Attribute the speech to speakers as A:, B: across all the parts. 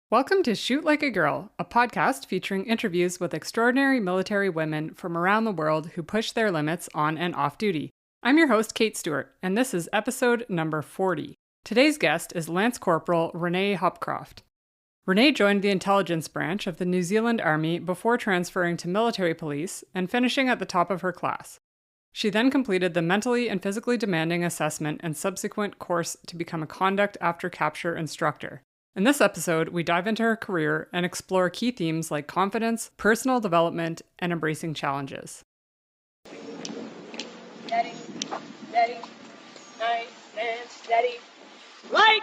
A: Welcome to Shoot Like a Girl, a podcast featuring interviews with extraordinary military women from around the world who push their limits on and off duty. I'm your host, Kate Stewart, and this is episode number 40. Today's guest is Lance Corporal Renee Hopcroft. Renee joined the intelligence branch of the New Zealand Army before transferring to military police and finishing at the top of her class. She then completed the mentally and physically demanding assessment and subsequent course to become a Conduct After Capture Instructor. In this episode, we dive into her career and explore key themes like confidence, personal development, and embracing challenges.
B: Steady, steady, nice and steady. Light,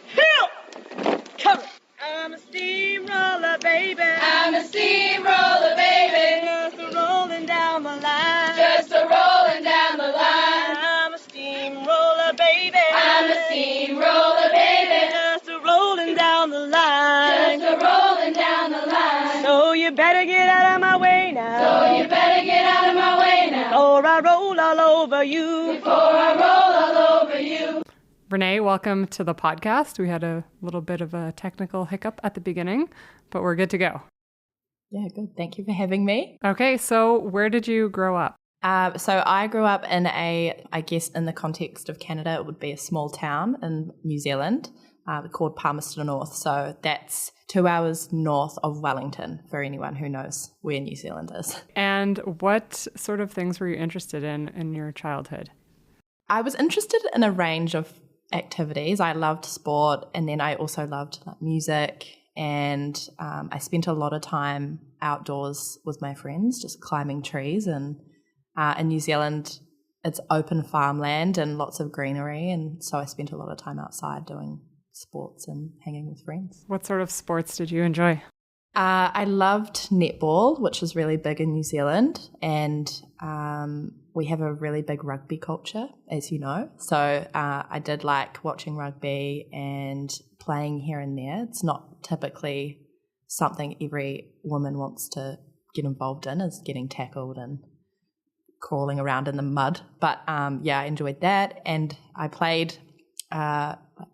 B: hill, cover. I'm a steamroller, baby. I'm a steamroller, baby. Just a rolling down the line. Just a rolling down the line. I'm a steamroller, baby. I'm a steamroller, baby. Just a rolling down the line. Just a rolling down the line. So you better get out of my way now. So you better get out of my way now. Before I roll all over you. Before I roll all over you.
A: Renee, welcome to the podcast. We had a little bit of a technical hiccup at the beginning, but we're good to go.
C: Yeah, good. Thank you for having me.
A: Okay, so where did you grow up?
C: So I grew up in I guess in the context of Canada, it would be a small town in New Zealand called Palmerston North. So that's 2 hours north of Wellington for anyone who knows where New Zealand is.
A: And what sort of things were you interested in your childhood?
C: I was interested in a range of activities. I loved sport, and then I also loved music, and I spent a lot of time outdoors with my friends, just climbing trees. And in New Zealand, it's open farmland and lots of greenery, and so I spent a lot of time outside doing sports and hanging with friends.
A: What sort of sports did you enjoy?
C: I loved netball, which is really big in New Zealand, and we have a really big rugby culture, as you know. So I did like watching rugby and playing here and there. It's not typically something every woman wants to get involved in, is getting tackled and crawling around in the mud. But yeah, I enjoyed that. And I played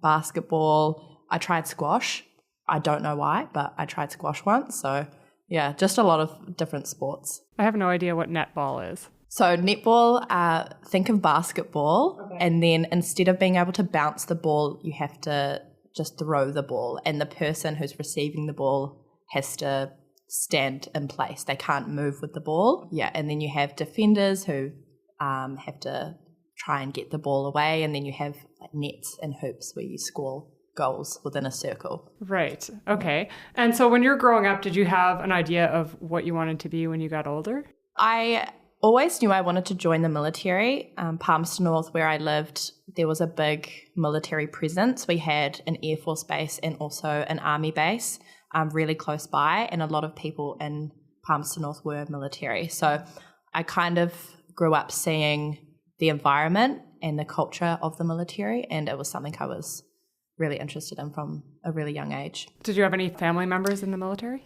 C: basketball. I tried squash. I don't know why, but I tried squash once. So yeah, just a lot of different sports.
A: I have no idea what netball is.
C: So netball, think of basketball, okay. And then instead of being able to bounce the ball, you have to just throw the ball, and the person who's receiving the ball has to stand in place. They can't move with the ball. Yeah, and then you have defenders who have to try and get the ball away, and then you have like nets and hoops where you score goals within a circle.
A: Right. Okay. And so when you're growing up, did you have an idea of what you wanted to be when you got older?
C: I always knew I wanted to join the military. Palmerston North, where I lived, there was a big military presence. We had an Air Force base and also an Army base really close by, and a lot of people in Palmerston North were military. So I kind of grew up seeing the environment and the culture of the military, and it was something I was really interested in from a really young age.
A: Did you have any family members in the military?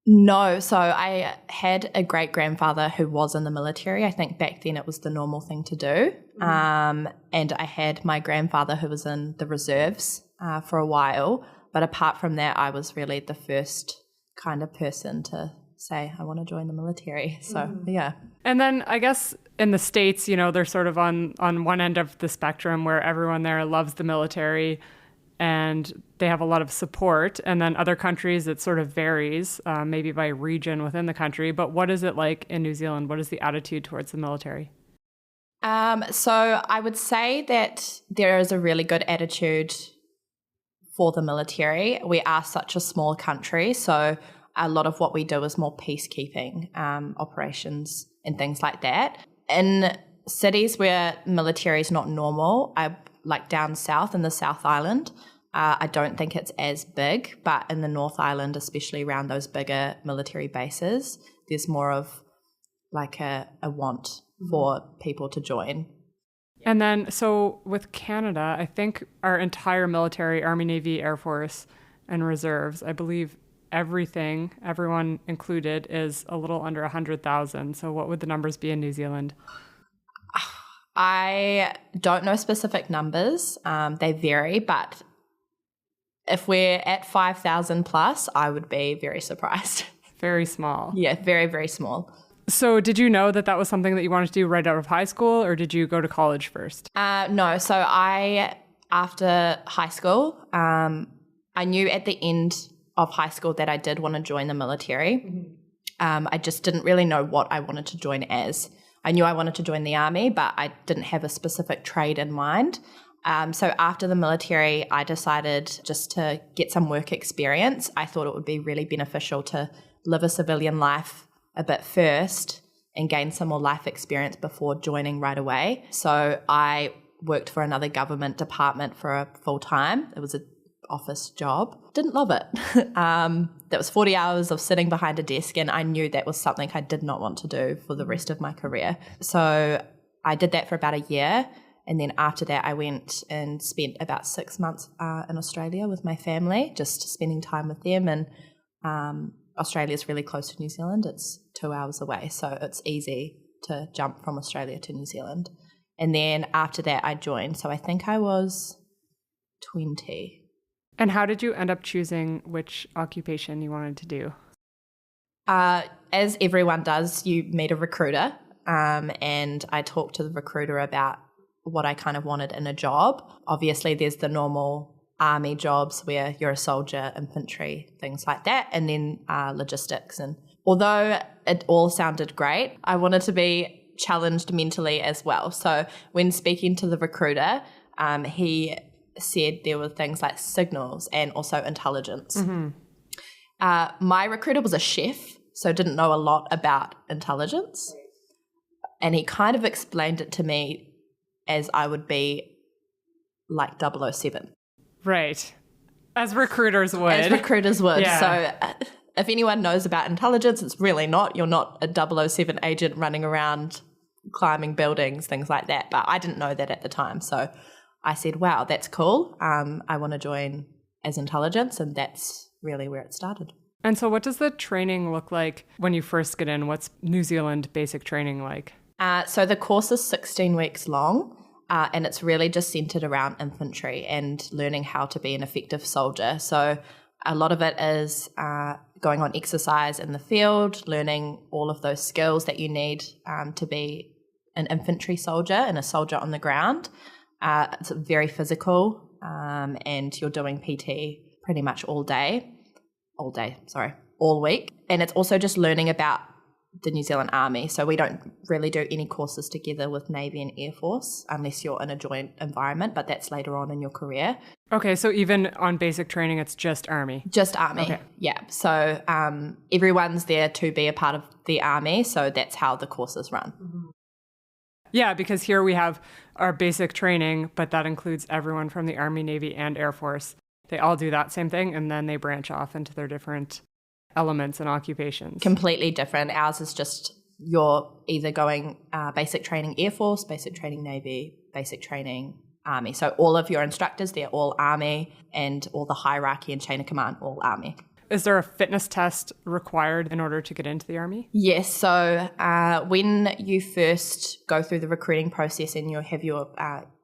C: No, so I had a great-grandfather who was in the military. I think back then it was the normal thing to do. And I had my grandfather who was in the reserves for a while. But apart from that, I was really the first kind of person to say, I want to join the military. So, yeah.
A: And then I guess in the States, you know, they're sort of on one end of the spectrum where everyone there loves the military and they have a lot of support. And then other countries, it sort of varies, maybe by region within the country. But what is it like in New Zealand? What is the attitude towards the military?
C: So I would say that there is a really good attitude for the military. We are such a small country, so a lot of what we do is more peacekeeping operations and things like that. In cities where military is not normal, like down south in the South Island, I don't think it's as big, but in the North Island, especially around those bigger military bases, there's more of like a want for people to join.
A: And then, so with Canada, I think our entire military, Army, Navy, Air Force, and reserves, I believe everyone included, is a little under 100,000. So what would the numbers be in New Zealand?
C: I don't know specific numbers. They vary, but if we're at 5,000 plus, I would be very surprised.
A: Very small.
C: Yeah, very, very small.
A: So did you know that that was something that you wanted to do right out of high school, or did you go to college first?
C: No, so after high school, I knew at the end of high school that I did want to join the military. I just didn't really know what I wanted to join as. I knew I wanted to join the army, but I didn't have a specific trade in mind. So after the military, I decided just to get some work experience. I thought it would be really beneficial to live a civilian life a bit first and gain some more life experience before joining right away. So I worked for another government department for a full time. It was an office job. Didn't love it. That was 40 hours of sitting behind a desk, and I knew that was something I did not want to do for the rest of my career. So I did that for about a year. And then after that, I went and spent about 6 months in Australia with my family, just spending time with them. And Australia is really close to New Zealand. It's 2 hours away, so it's easy to jump from Australia to New Zealand. And then after that, I joined. So I think I was 20.
A: And how did you end up choosing which occupation you wanted to do?
C: As everyone does, you meet a recruiter. And I talked to the recruiter about what I kind of wanted in a job. Obviously, there's the normal army jobs where you're a soldier, infantry, things like that, and then logistics. And although it all sounded great, I wanted to be challenged mentally as well. So when speaking to the recruiter, he said there were things like signals and also intelligence. My recruiter was a chef, so didn't know a lot about intelligence. And he kind of explained it to me as I would be like 007.
A: Right. As recruiters would.
C: As recruiters would.
A: Yeah.
C: So if anyone knows about intelligence, it's really not. You're not a 007 agent running around climbing buildings, things like that. But I didn't know that at the time. So I said, wow, that's cool. I want to join as intelligence. And that's really where it started.
A: And so what does the training look like when you first get in? What's New Zealand basic training like?
C: So the course is 16 weeks long. And it's really just centered around infantry and learning how to be an effective soldier. So a lot of it is going on exercise in the field, learning all of those skills that you need to be an infantry soldier and a soldier on the ground. It's very physical, and you're doing PT pretty much all week. And it's also just learning about the New Zealand Army. So we don't really do any courses together with Navy and Air Force unless you're in a joint environment, but that's later on in your career.
A: Okay, so even on basic training, it's just Army?
C: Just Army,
A: okay.
C: Yeah. So everyone's there to be a part of the Army, so that's how the courses run.
A: Yeah, because here we have our basic training, but that includes everyone from the Army, Navy, and Air Force. They all do that same thing, and then they branch off into their different elements and occupations.
C: Completely different. Ours is just you're either going basic training Air Force, basic training Navy, basic training Army. So all of your instructors, they're all Army, and all the hierarchy and chain of command, all Army.
A: Is there a fitness test required in order to get into the Army?
C: Yes. So when you first go through the recruiting process and you have your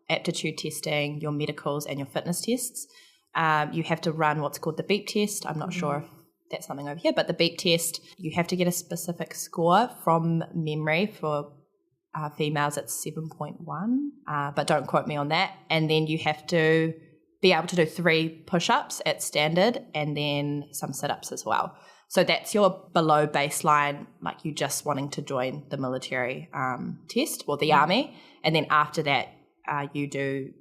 C: aptitude testing, your medicals and your fitness tests, you have to run what's called the beep test. I'm not sure if that's something over here, but the beep test, you have to get a specific score from memory. For females, it's 7.1, but don't quote me on that. And then you have to be able to do 3 push-ups at standard and then some sit-ups as well. So that's your below baseline, like you just wanting to join the military test or the Army. And then after that, you do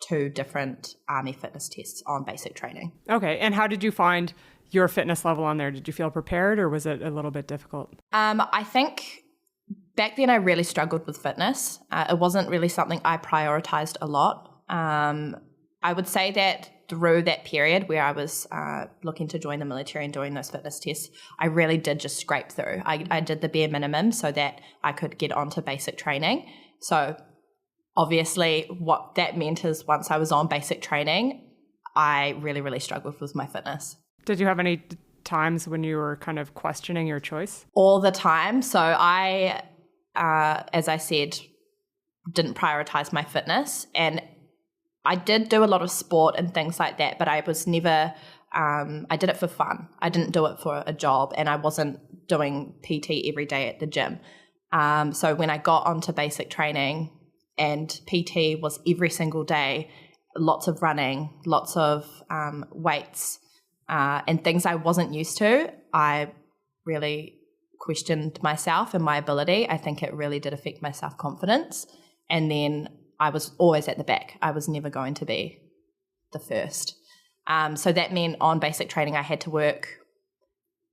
C: 2 different Army fitness tests on basic training.
A: Okay. And how did you find your fitness level on there? Did you feel prepared, or was it a little bit difficult?
C: I think back then I really struggled with fitness. It wasn't really something I prioritized a lot. I would say that through that period where I was looking to join the military and doing those fitness tests, I really did just scrape through. I did the bare minimum so that I could get onto basic training. So obviously what that meant is once I was on basic training, I really, really struggled with my fitness.
A: Did you have any times when you were kind of questioning your choice?
C: All the time. So I, as I said, didn't prioritize my fitness, and I did do a lot of sport and things like that, but I was never, I did it for fun. I didn't do it for a job, and I wasn't doing PT every day at the gym. So when I got onto basic training and PT was every single day, lots of running, lots of weights, and things I wasn't used to, I really questioned myself and my ability. I think it really did affect my self-confidence. And then I was always at the back. I was never going to be the first. So that meant on basic training I had to work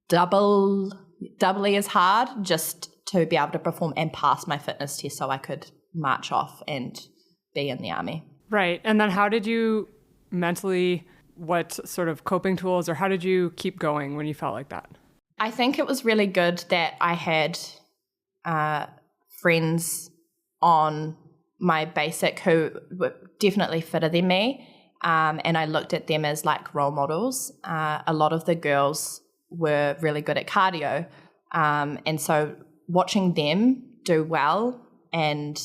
C: doubly as hard just to be able to perform and pass my fitness test so I could march off and be in the army.
A: Right. And then how did you mentally, what sort of coping tools, or how did you keep going when you felt like that?
C: I think it was really good that I had friends on my basic who were definitely fitter than me, and I looked at them as like role models. A lot of the girls were really good at cardio, and so watching them do well and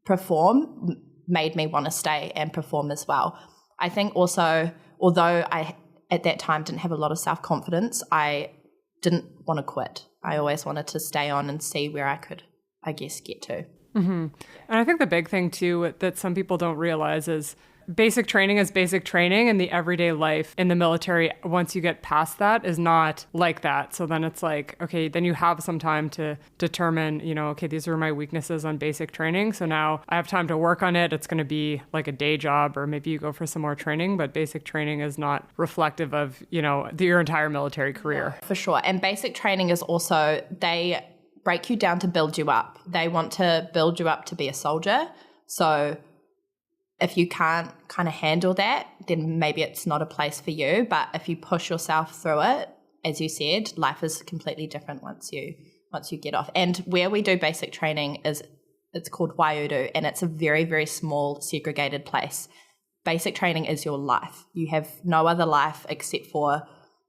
C: perform made me want to stay and perform as well. I think also, although I at that time didn't have a lot of self-confidence, I didn't want to quit. I always wanted to stay on and see where I could, I guess, get to.
A: Mm-hmm. And I think the big thing too that some people don't realize is basic training is basic training, and the everyday life in the military, once you get past that, is not like that. So then it's like, okay, then you have some time to determine, okay, these are my weaknesses on basic training. So now I have time to work on it. It's going to be like a day job, or maybe you go for some more training, but basic training is not reflective of, your entire military career.
C: For sure. And basic training is also, they break you down to build you up. They want to build you up to be a soldier. So if you can't kind of handle that, then maybe it's not a place for you. But if you push yourself through it, as you said, life is completely different once you get off. And where we do basic training it's called Waiuru, and it's a very, very small segregated place. Basic training is your life. You have no other life except for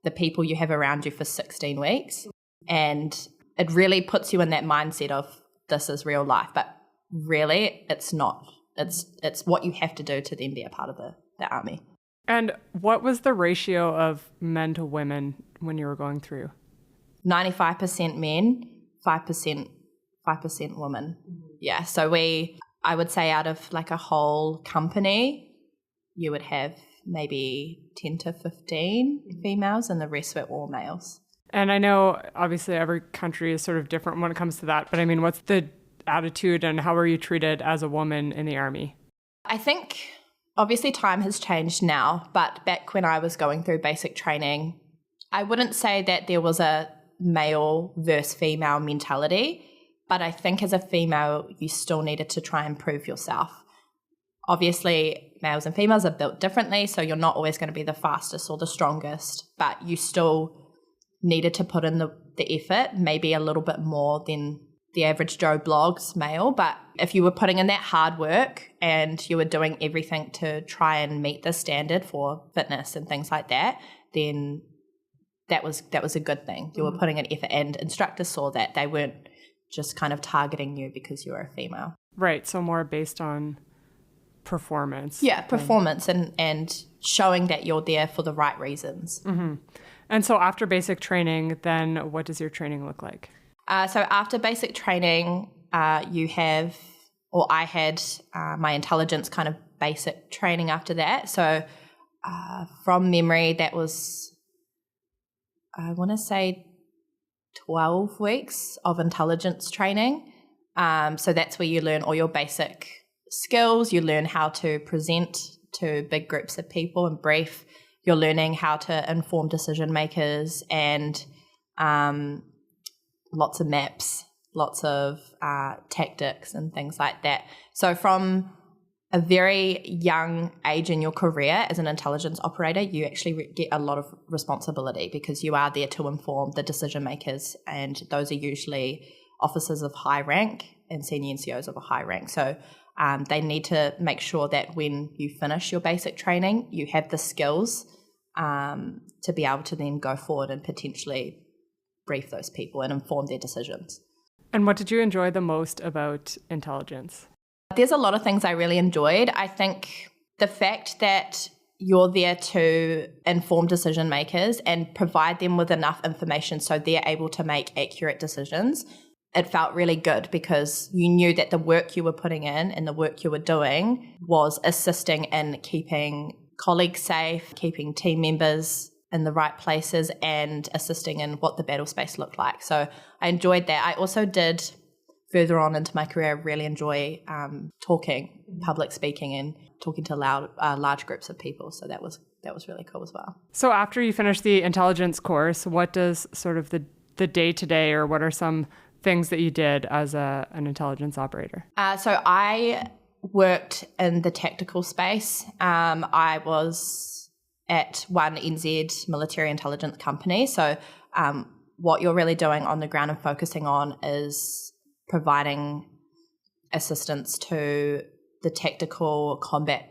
C: the people you have around you for 16 weeks. And it really puts you in that mindset of this is real life. But really, it's not. It's what you have to do to then be a part of the army.
A: And what was the ratio of men to women when you were going through?
C: 95% men, 5% women. Yeah, so I would say out of like a whole company, you would have maybe 10 to 15 females, and the rest were all males.
A: And I know obviously every country is sort of different when it comes to that, but I mean, what's the attitude and how are you treated as a woman in the army?
C: I think obviously time has changed now, but back when I was going through basic training, I wouldn't say that there was a male versus female mentality, but I think as a female, you still needed to try and prove yourself. Obviously, males and females are built differently, so you're not always going to be the fastest or the strongest, but you still needed to put in the effort, maybe a little bit more than the average Joe Blogs male. But if you were putting in that hard work and you were doing everything to try and meet the standard for fitness and things like that, then that was a good thing. You were putting in effort, and instructors saw that. They weren't just kind of targeting you because you were a female.
A: Right, so more based on performance.
C: Yeah, performance and showing that you're there for the right reasons.
A: Mm-hmm. And so after basic training, then what does your training look like?
C: So after basic training, you have, or I had my intelligence kind of basic training after that. So from memory, that was, I want to say 12 weeks of intelligence training. So that's where you learn all your basic skills. You learn how to present to big groups of people and brief. You're learning how to inform decision makers, and lots of maps, lots of tactics and things like that. So from a very young age in your career as an intelligence operator, you actually get a lot of responsibility because you are there to inform the decision makers, and those are usually officers of high rank and senior NCOs of a high rank. So they need to make sure that when you finish your basic training, you have the skills to be able to then go forward and potentially brief those people and inform their decisions.
A: And what did you enjoy the most about intelligence?
C: There's a lot of things I really enjoyed. I think the fact that you're there to inform decision makers and provide them with enough information so they're able to make accurate decisions, it felt really good because you knew that the work you were putting in and the work you were doing was assisting in keeping colleagues safe, keeping team members in the right places, and assisting in what the battle space looked like. So I enjoyed that. I also did, further on into my career, really enjoy talking, public speaking, and talking to large groups of people. So that was really cool as well.
A: So after you finish the intelligence course, what does sort of the day-to-day, or what are some things that you did as an intelligence operator?
C: So I worked in the tactical space. I was at one NZ military intelligence company. So what you're really doing on the ground and focusing on is providing assistance to the tactical combat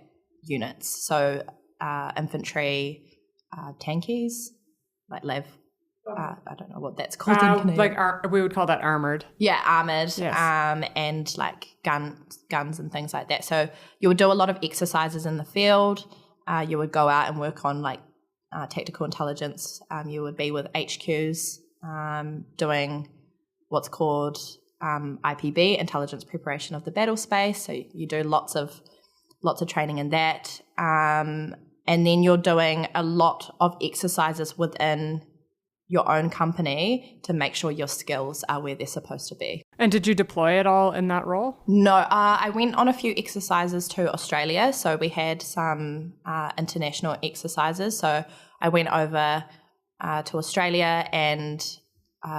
C: units. So infantry, tankies, like LAV. I don't know what that's called in Canada.
A: We would call that armored.
C: Yeah, armored,
A: yes.
C: And like guns and things like that. So you would do a lot of exercises in the field. You would go out and work on like tactical intelligence. You would be with HQs doing what's called IPB, intelligence preparation of the battle space. So you do lots of training in that, and then you're doing a lot of exercises within your own company to make sure your skills are where they're supposed to be.
A: And did you deploy at all in that role?
C: No, I went on a few exercises to Australia. So we had some international exercises. So I went over to Australia, and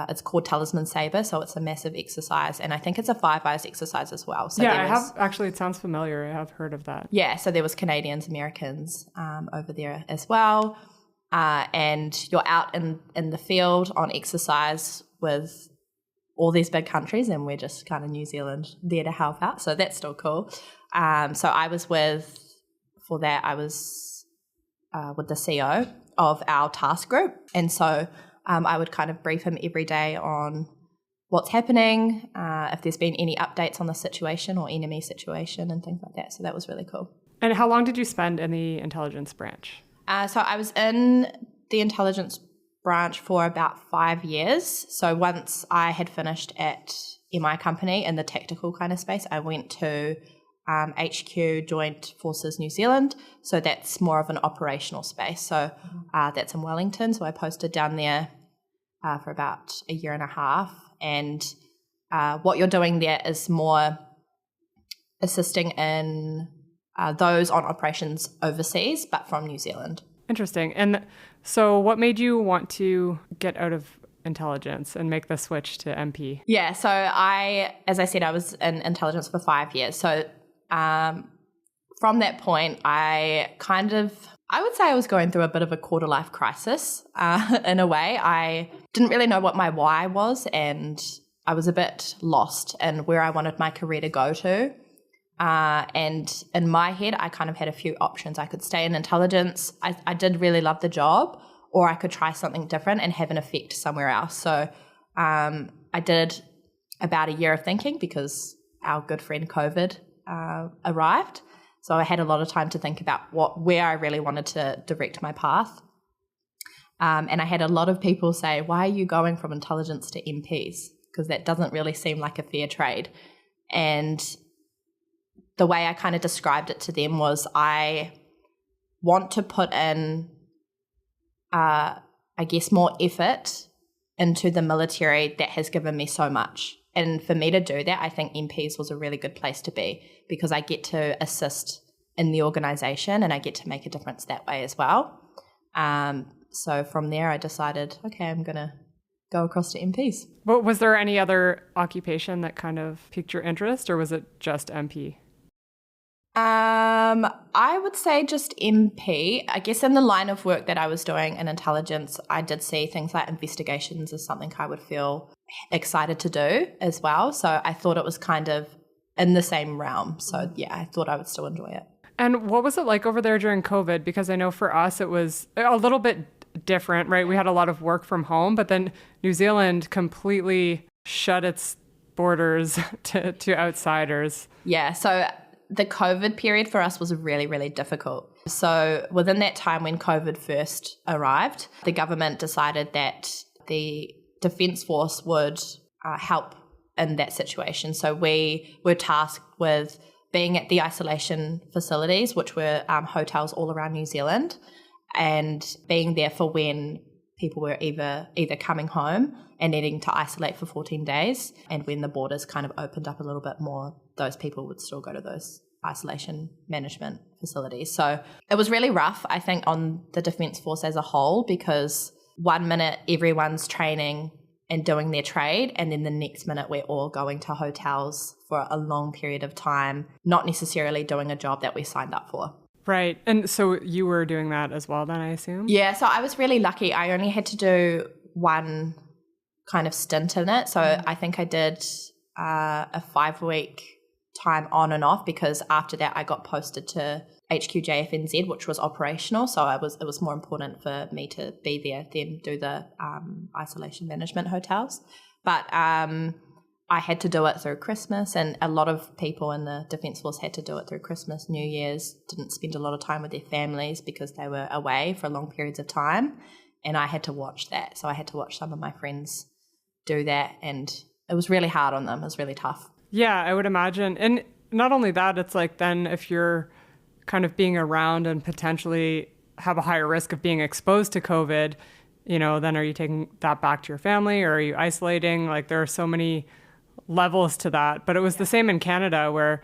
C: it's called Talisman Sabre. So it's a massive exercise. And I think it's a Five Eyes exercise as well. So
A: yeah, I have actually, it sounds familiar. I have heard of that.
C: Yeah, so there was Canadians, Americans over there as well. And you're out in the field on exercise with all these big countries, and we're just kind of New Zealand there to help out. So that's still cool. So I was with the CEO of our task group. And so I would kind of brief him every day on what's happening, if there's been any updates on the situation or enemy situation and things like that. So that was really cool.
A: And how long did you spend in the intelligence branch?
C: So I was in the intelligence branch for about 5 years. So once I had finished at MI company in the tactical kind of space, I went to HQ Joint Forces New Zealand. So that's more of an operational space. So that's in Wellington. So I posted down there for about a year and a half. And what you're doing there is more assisting in those on operations overseas, but from New Zealand.
A: Interesting. And so what made you want to get out of intelligence and make the switch to MP?
C: Yeah, so as I said, I was in intelligence for 5 years. So from that point, I would say I was going through a bit of a quarter life crisis in a way. I didn't really know what my why was, and I was a bit lost in where I wanted my career to go to. And in my head, I kind of had a few options. I could stay in intelligence. I did really love the job, or I could try something different and have an effect somewhere else. So I did about a year of thinking because our good friend COVID arrived. So I had a lot of time to think about where I really wanted to direct my path. And I had a lot of people say, why are you going from intelligence to MPs? Because that doesn't really seem like a fair trade. And the way I kind of described it to them was I want to put in, I guess, more effort into the military that has given me so much. And for me to do that, I think MPs was a really good place to be because I get to assist in the organisation and I get to make a difference that way as well. So from there, I decided, okay, I'm going to go across to MPs.
A: But was there any other occupation that kind of piqued your interest, or was it just MP?
C: I would say just MP. I guess in the line of work that I was doing in intelligence, I did see things like investigations as something I would feel excited to do as well. So I thought it was kind of in the same realm. So yeah, I thought I would still enjoy it.
A: And what was it like over there during COVID? Because I know for us it was a little bit different, right? We had a lot of work from home, but then New Zealand completely shut its borders to outsiders.
C: Yeah, so the COVID period for us was really, really difficult. So within that time when COVID first arrived, the government decided that the Defence Force would help in that situation. So we were tasked with being at the isolation facilities, which were hotels all around New Zealand, and being there for when people were either coming home and needing to isolate for 14 days. And when the borders kind of opened up a little bit more, those people would still go to those isolation management facilities. So it was really rough, I think, on the Defence Force as a whole, because 1 minute everyone's training and doing their trade, and then the next minute we're all going to hotels for a long period of time, not necessarily doing a job that we signed up for.
A: Right. And so you were doing that as well then, I assume?
C: Yeah, so I was really lucky. I only had to do one kind of stint in it. So I think I did a 5-week time on and off, because after that I got posted to HQJFNZ, which was operational. So it was more important for me to be there than do the isolation management hotels. But I had to do it through Christmas, and a lot of people in the Defence Force had to do it through Christmas, New Year's, didn't spend a lot of time with their families because they were away for long periods of time, and I had to watch that. So I had to watch some of my friends do that, and it was really hard on them. It was really tough.
A: Yeah, I would imagine. And not only that, it's like then if you're kind of being around and potentially have a higher risk of being exposed to COVID, then are you taking that back to your family, or are you isolating? Like there are so many levels to that. But it was the same in Canada where,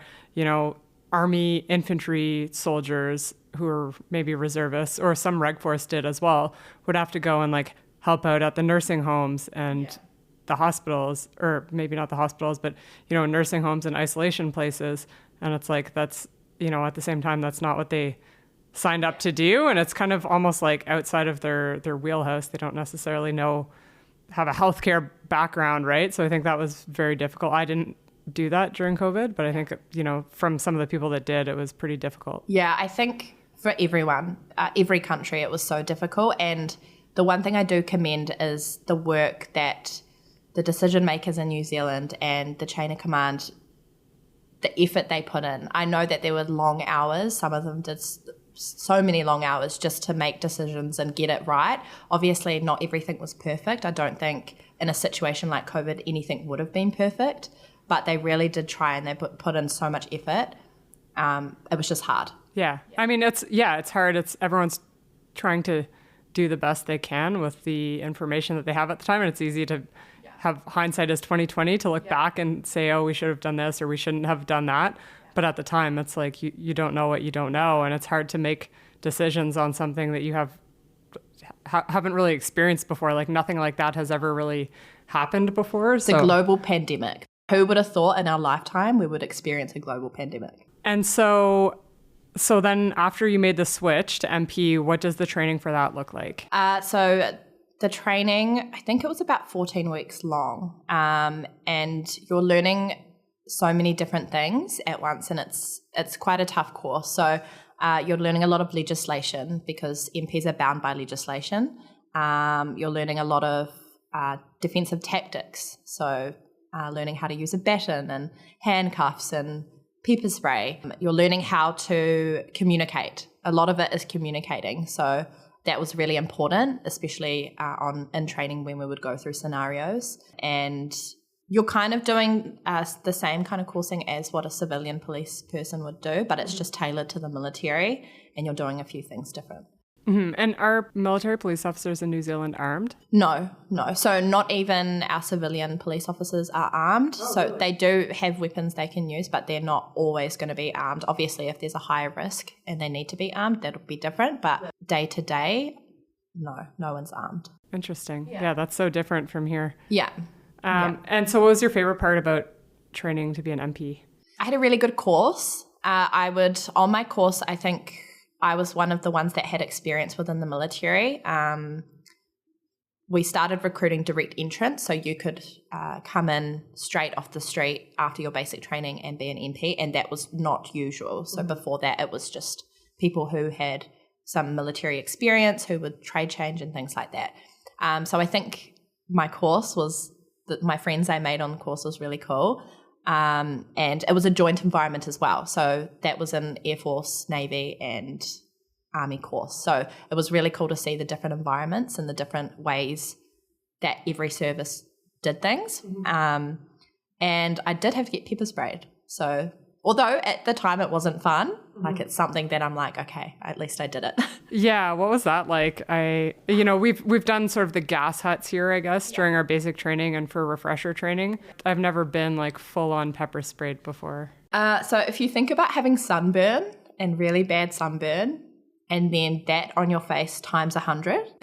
A: Army infantry soldiers who are maybe reservists, or some Reg Force did as well, would have to go and like help out at the nursing homes and the hospitals, or maybe not the hospitals, but, nursing homes and isolation places. And it's like, that's, at the same time, that's not what they signed up to do. And it's kind of almost like outside of their wheelhouse. They don't necessarily have a healthcare background, right? So I think that was very difficult. I didn't do that during COVID, but I think, from some of the people that did, it was pretty difficult.
C: Yeah, I think for everyone, every country, it was so difficult. And the one thing I do commend is the work that the decision makers in New Zealand and the chain of command, the effort they put in. I know that there were long hours. Some of them did so many long hours just to make decisions and get it right. Obviously, not everything was perfect. I don't think in a situation like COVID, anything would have been perfect, but they really did try, and they put in so much effort. It was just hard.
A: Yeah. I mean, it's hard. Everyone's trying to do the best they can with the information that they have at the time. And it's easy to have hindsight as 2020 to look back and say, oh, we should have done this, or we shouldn't have done that. But at the time, it's like you don't know what you don't know, and it's hard to make decisions on something that you haven't really experienced before. Like nothing like that has ever really happened before.
C: The global pandemic. Who would have thought in our lifetime we would experience a global pandemic?
A: And so then after you made the switch to MP, what does the training for that look like?
C: So the training, I think it was about 14 weeks long, and you're learning so many different things at once, and it's quite a tough course. So you're learning a lot of legislation because MPs are bound by legislation. You're learning a lot of defensive tactics, so learning how to use a baton and handcuffs and pepper spray. You're learning how to communicate. A lot of it is communicating, so that was really important, especially in training when we would go through scenarios. And you're kind of doing the same kind of coursing as what a civilian police person would do, but it's just tailored to the military, and you're doing a few things different.
A: Mm-hmm. And are military police officers in New Zealand armed?
C: No. So not even our civilian police officers are armed. So they do have weapons they can use, but they're not always going to be armed. Obviously, if there's a higher risk and they need to be armed, that'll be different. But day to day, no one's armed.
A: Interesting. Yeah, that's so different from here.
C: Yeah.
A: And so what was your favorite part about training to be an MP?
C: I had a really good course. On my course, I think I was one of the ones that had experience within the military. We started recruiting direct entrants, so you could come in straight off the street after your basic training and be an MP, and that was not usual. So before that, it was just people who had some military experience who would trade change and things like that. So I think my course my friends I made on the course was really cool. And it was a joint environment as well. So that was an Air Force, Navy and Army course. So it was really cool to see the different environments and the different ways that every service did things. And I did have to get pepper sprayed. So although at the time it wasn't fun, like it's something that I'm like, okay, at least I did it.
A: Yeah, what was that like? We've done sort of the gas huts here, I guess, during our basic training and for refresher training. I've never been like full on pepper sprayed before.
C: So if you think about having sunburn and really bad sunburn, and then that on your face times 100,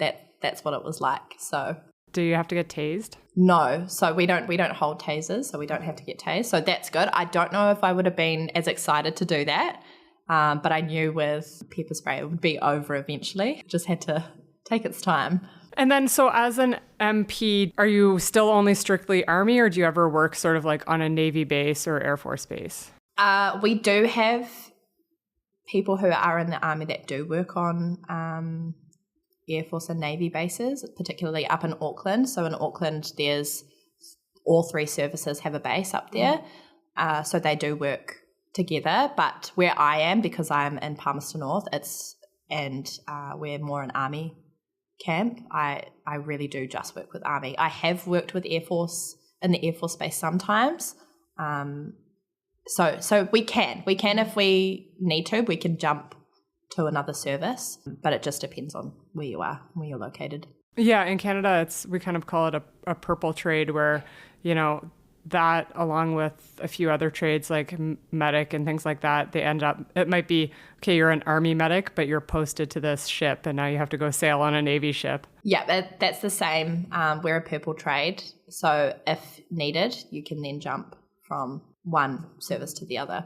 C: that's what it was like. So
A: do you have to get tased?
C: No, so we don't hold tasers, so we don't have to get tased. So that's good. I don't know if I would have been as excited to do that, but I knew with pepper spray it would be over eventually. It just had to take its time.
A: And then, so as an MP, are you still only strictly Army, or do you ever work sort of like on a Navy base or Air Force base?
C: We do have people who are in the Army that do work on Air Force and Navy bases, particularly up in Auckland. So in Auckland, there's all three services have a base up there. So they do work together. But where I am, because I'm in Palmerston North, we're more an Army camp, I really do just work with Army. I have worked with Air Force in the Air Force base sometimes. So we can if we need to, we can jump to another service, but it just depends on where you are, where you're located. Yeah,
A: in Canada, we kind of call it a purple trade where, that along with a few other trades like medic and things like that, it might be, okay, you're an Army medic, but you're posted to this ship and now you have to go sail on a Navy ship.
C: Yeah, that's the same. We're a purple trade. So if needed, you can then jump from one service to the other.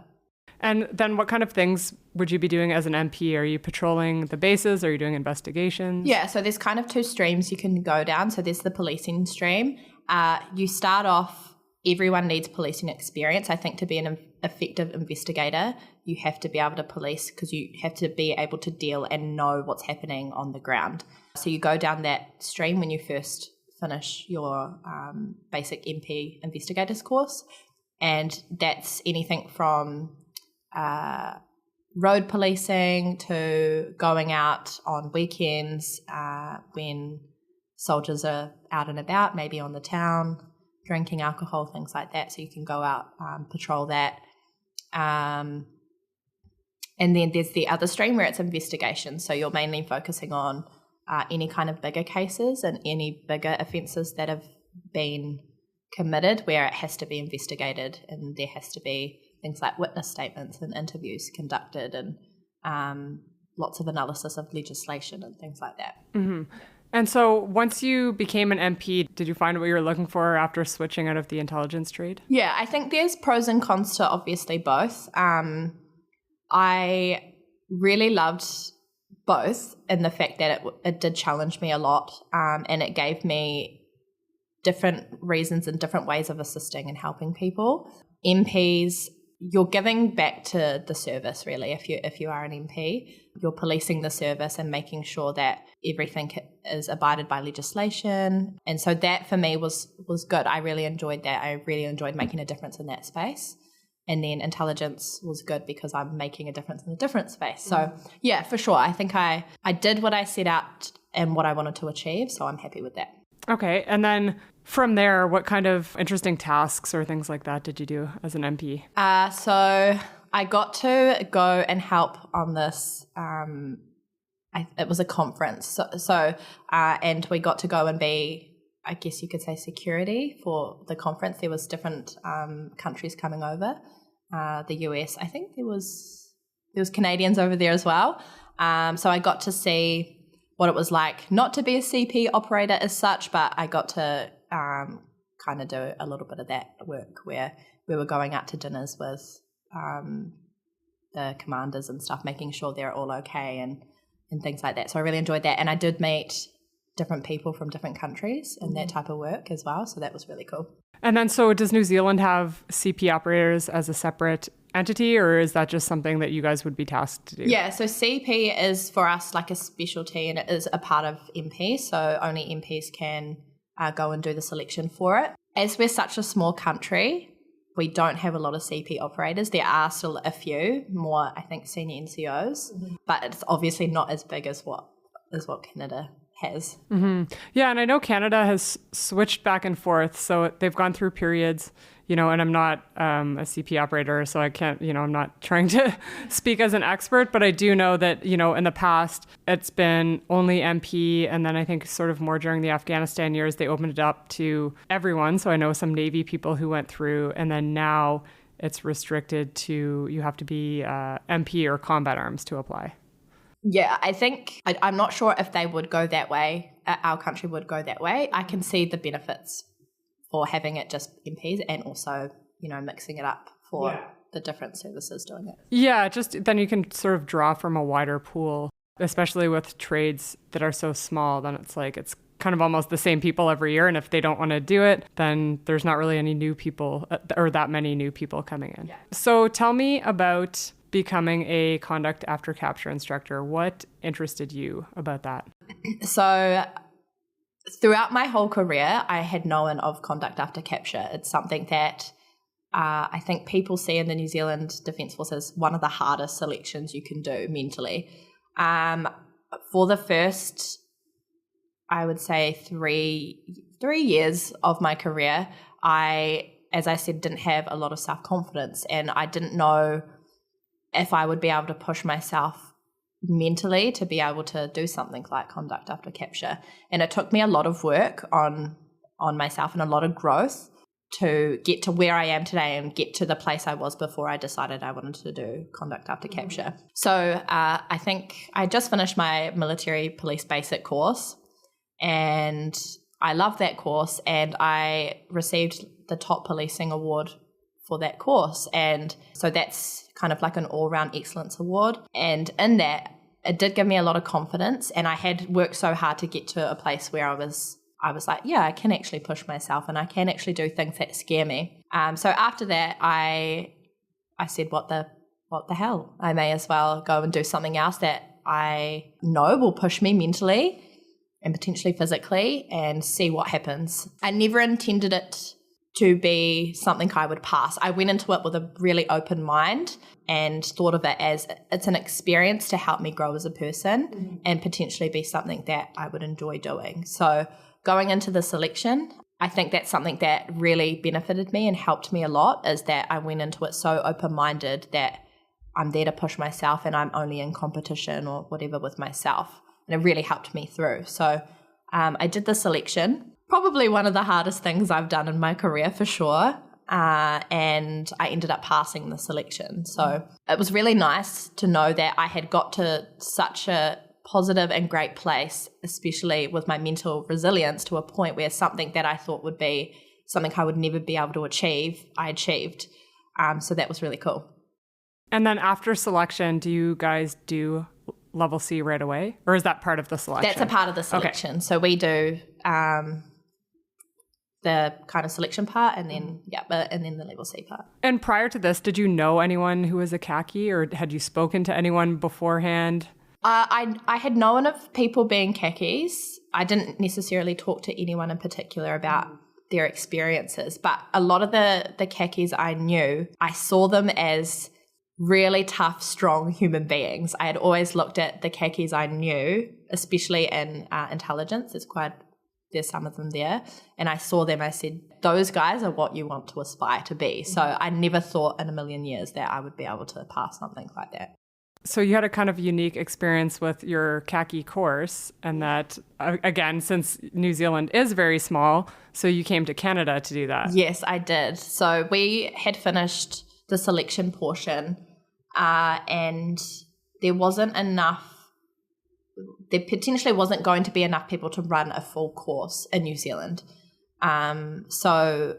A: And then what kind of things would you be doing as an MP? Are you patrolling the bases? Are you doing investigations?
C: Yeah, so there's kind of two streams you can go down. So there's the policing stream. You start off, everyone needs policing experience. I think to be an effective investigator, you have to be able to police because you have to be able to deal and know what's happening on the ground. So you go down that stream when you first finish your basic MP investigators course. And that's anything from road policing to going out on weekends when soldiers are out and about, maybe on the town, drinking alcohol, things like that. So you can go out, patrol that. And then there's the other stream where it's investigation. So you're mainly focusing on any kind of bigger cases and any bigger offences that have been committed where it has to be investigated, and there has to be things like witness statements and interviews conducted and lots of analysis of legislation and things like that.
A: Mm-hmm. And so once you became an MP, did you find what you were looking for after switching out of the intelligence trade?
C: Yeah, I think there's pros and cons to obviously both. I really loved both in the fact that it did challenge me a lot, and it gave me different reasons and different ways of assisting and helping people. MPs, you're giving back to the service really. If you are an MP, you're policing the service and making sure that everything is abided by legislation. And so that for me was good. I really enjoyed that. I really enjoyed making a difference in that space. And then intelligence was good because I'm making a difference in a different space. So yeah, for sure. I think I did what I set out and what I wanted to achieve. So I'm happy with that.
A: Okay. And then from there, what kind of interesting tasks or things like that did you do as an MP?
C: So I got to go and help on this. It was a conference. And we got to go and be, I guess you could say, security for the conference. There was different countries coming over. The US, I think there was Canadians over there as well. So I got to see what it was like not to be a CP operator as such, but I got to kind of do a little bit of that work where we were going out to dinners with the commanders and stuff, making sure they're all okay and things like that. So I really enjoyed that. And I did meet different people from different countries in that type of work as well. So that was really cool.
A: And then so does New Zealand have CP operators as a separate entity, or is that just something that you guys would be tasked to do?
C: Yeah, so CP is for us like a specialty, and it is a part of MP, so only MPs can go and do the selection for it. As we're such a small country, we don't have a lot of CP operators. There are still a few more, I think, senior NCOs, but it's obviously not as big as what Canada has.
A: Mm-hmm. Yeah, and I know Canada has switched back and forth, so they've gone through periods, and I'm not a CP operator, so I can't, I'm not trying to speak as an expert, but I do know that, in the past, it's been only MP, and then I think sort of more during the Afghanistan years, they opened it up to everyone. So I know some Navy people who went through, and then now it's restricted to, you have to be MP or combat arms to apply.
C: Yeah, I think, I'm not sure if they would go that way, our country would go that way. I can see the benefits for having it just MPs and also, mixing it up for the different services doing it.
A: Yeah, just then you can sort of draw from a wider pool, especially with trades that are so small, then it's kind of almost the same people every year. And if they don't want to do it, then there's not really any new people or that many new people coming in. Yeah. So tell me about becoming a Conduct After Capture instructor. What interested you about that?
C: So throughout my whole career, I had known of Conduct After Capture. It's something that I think people see in the New Zealand Defence Force as one of the hardest selections you can do mentally. For the first, I would say, three years of my career, I, as I said, didn't have a lot of self-confidence, and I didn't know if I would be able to push myself mentally to be able to do something like Conduct After Capture. And it took me a lot of work on myself and a lot of growth to get to where I am today and get to the place I was before I decided I wanted to do Conduct After Capture. So I think I just finished my military police basic course, and I loved that course, and I received the top policing award for that course. And so that's kind of like an all-round excellence award. And in that, it did give me a lot of confidence, and I had worked so hard to get to a place where I was like, yeah, I can actually push myself and I can actually do things that scare me. So after that, I said, what the hell? I may as well go and do something else that I know will push me mentally and potentially physically, and see what happens. I never intended it to be something I would pass. I went into it with a really open mind and thought of it as it's an experience to help me grow as a person and potentially be something that I would enjoy doing. So going into the selection, I think that's something that really benefited me and helped me a lot, is that I went into it so open-minded that I'm there to push myself and I'm only in competition or whatever with myself. And it really helped me through. So I did the selection. Probably one of the hardest things I've done in my career for sure. And I ended up passing the selection. So it was really nice to know that I had got to such a positive and great place, especially with my mental resilience, to a point where something that I thought would be something I would never be able to achieve, I achieved. So that was really cool.
A: And then after selection, do you guys do level C right away? Or is that part of the selection?
C: That's a part of the selection. Okay. So we do the kind of selection part and then the level C part. And
A: prior to this, did you know anyone who was a khaki, or had you spoken to anyone beforehand?
C: I had known of people being khakis. I didn't necessarily talk to anyone in particular about their experiences, but a lot of the khakis I knew, I saw them as really tough, strong human beings. I had always looked at the khakis I knew, especially in intelligence. There's some of them there. And I saw them, I said, those guys are what you want to aspire to be. So I never thought in a million years that I would be able to pass something like that.
A: So you had a kind of unique experience with your khaki course, and that, again, since New Zealand is very small, so you came to Canada to do that.
C: Yes, I did. So we had finished the selection portion, and there potentially wasn't going to be enough people to run a full course in New Zealand. So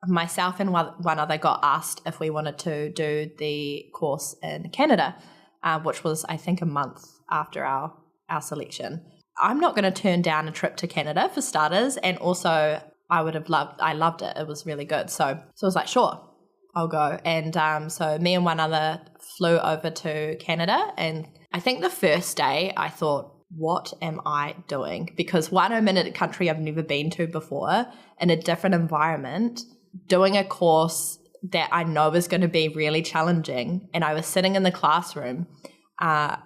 C: myself and one other got asked if we wanted to do the course in Canada, which was, I think, a month after our selection. I'm not going to turn down a trip to Canada, for starters, and also I loved it. It was really good. So I was like, sure, I'll go. And so me and one other flew over to Canada, and I think the first day I thought, what am I doing? Because I'm in a country I've never been to before, in a different environment, doing a course that I know is going to be really challenging. And I was sitting in the classroom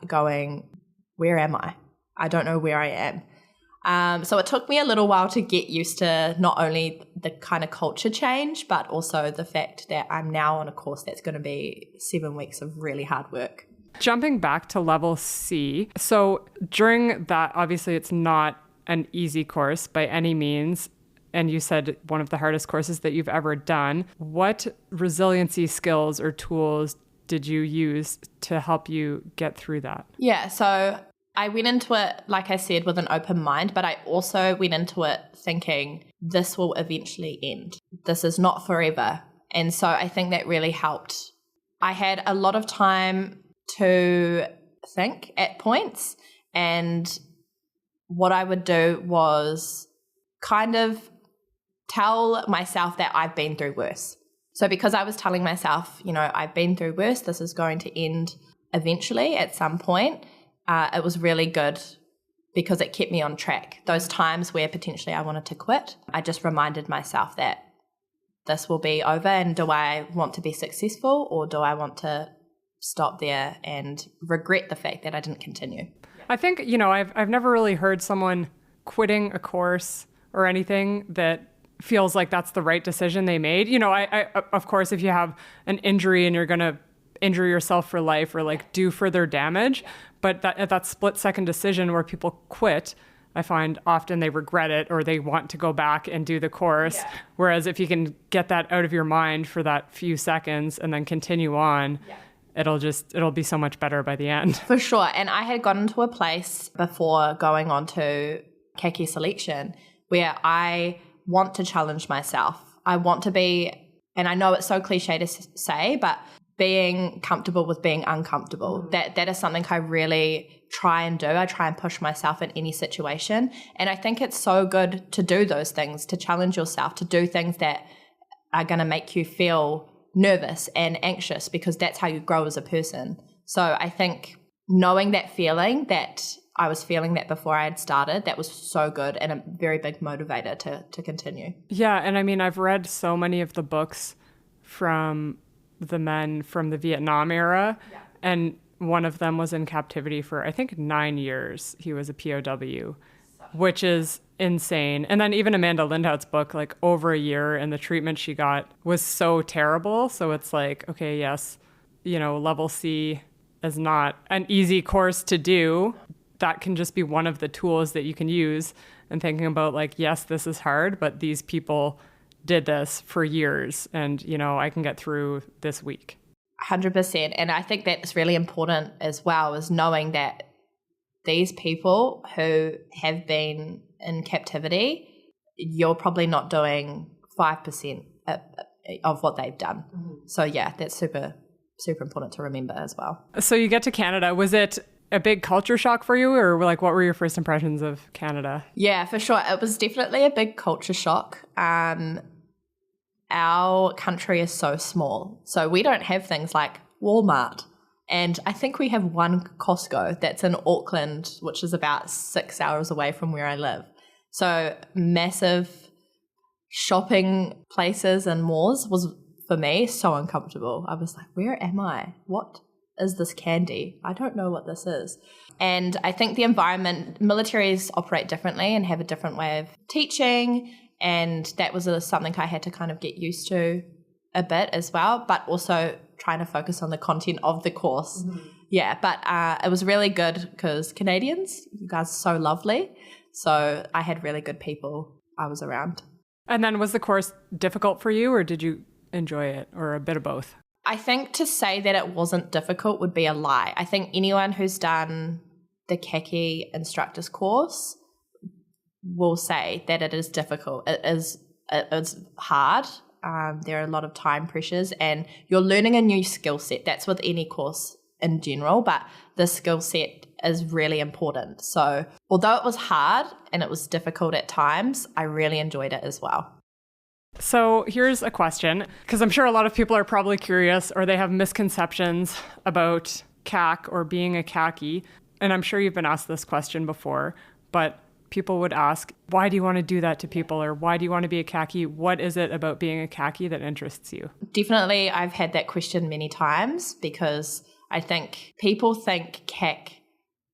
C: going, where am I? I don't know where I am. So it took me a little while to get used to not only the kind of culture change, but also the fact that I'm now on a course that's going to be 7 weeks of really hard work.
A: Jumping back to level C, so during that, obviously it's not an easy course by any means, and you said one of the hardest courses that you've ever done. What resiliency skills or tools did you use to help you get through that? Yeah,
C: so I went into it, like I said, with an open mind, but I also went into it thinking this will eventually end. This is not forever. And so I think that really helped. I had a lot of time to think at points, and what I would do was kind of tell myself that I've been through worse. So because I was telling myself, I've been through worse, this is going to end eventually at some point, it was really good because it kept me on track. Those times where potentially I wanted to quit, I just reminded myself that this will be over, and do I want to be successful, or do I want to stop there and regret the fact that I didn't continue?
A: I think, I've never really heard someone quitting a course or anything that feels like that's the right decision they made. I of course, if you have an injury and you're going to injure yourself for life or like do further damage, but that split second decision where people quit, I find often they regret it or they want to go back and do the course. Yeah. Whereas if you can get that out of your mind for that few seconds and then continue on, it'll be so much better by the end. For sure.
C: And I had gotten to a place before going on to khaki selection where I want to challenge myself. I want to be, and I know it's so cliche to say, but being comfortable with being uncomfortable. That is something I really try and do. I try and push myself in any situation. And I think it's so good to do those things, to challenge yourself, to do things that are going to make you feel nervous and anxious, because that's how you grow as a person. So I think knowing that feeling, that I was feeling that before I had started, that was so good and a very big motivator to continue.
A: Yeah, and I mean, I've read so many of the books from the men from the Vietnam era, and one of them was in captivity for, I think, 9 years. He was a POW, which is insane. And then even Amanda Lindhout's book, like over a year, and the treatment she got was so terrible. So it's like, okay, yes, level C is not an easy course to do. That can just be one of the tools that you can use, and thinking about like, yes, this is hard, but these people did this for years, and I can get through this week.
C: 100%. And I think that's really important as well, is knowing that these people who have been in captivity, you're probably not doing 5% of what they've done. So yeah, that's super, super important to remember as well. So
A: you get to Canada. Was it a big culture shock for you, or like what were your first impressions of Canada? Yeah, for sure. It was definitely a big culture shock. Our country is so small, so we don't have things like Walmart. And I think we have one Costco that's in Auckland, which is about 6 hours away from where I live. So massive shopping places and malls was, for me, so uncomfortable. I was like, where am I? What is this candy? I don't know what this is. And I think the environment, militaries operate differently and have a different way of teaching. And that was something I had to kind of get used to a bit as well, but also trying to focus on the content of the course. Yeah, but it was really good because Canadians, you guys are so lovely. So I had really good people I was around. And then was the course difficult for you, or did you enjoy it, or a bit of both? I think to say that it wasn't difficult would be a lie. I think anyone who's done the khaki instructor's course will say that it is difficult. It's hard. There are a lot of time pressures, and you're learning a new skill set. That's with any course in general, but the skill set is really important. So although it was hard and it was difficult at times, I really enjoyed it as well. So here's a question, because I'm sure a lot of people are probably curious, or they have misconceptions about CAC or being a khaki. And I'm sure you've been asked this question before, but people would ask, why do you want to do that to people? Or why do you want to be a khaki? What is it about being a khaki that interests you?
C: Definitely, I've had that question many times because I think people think CAC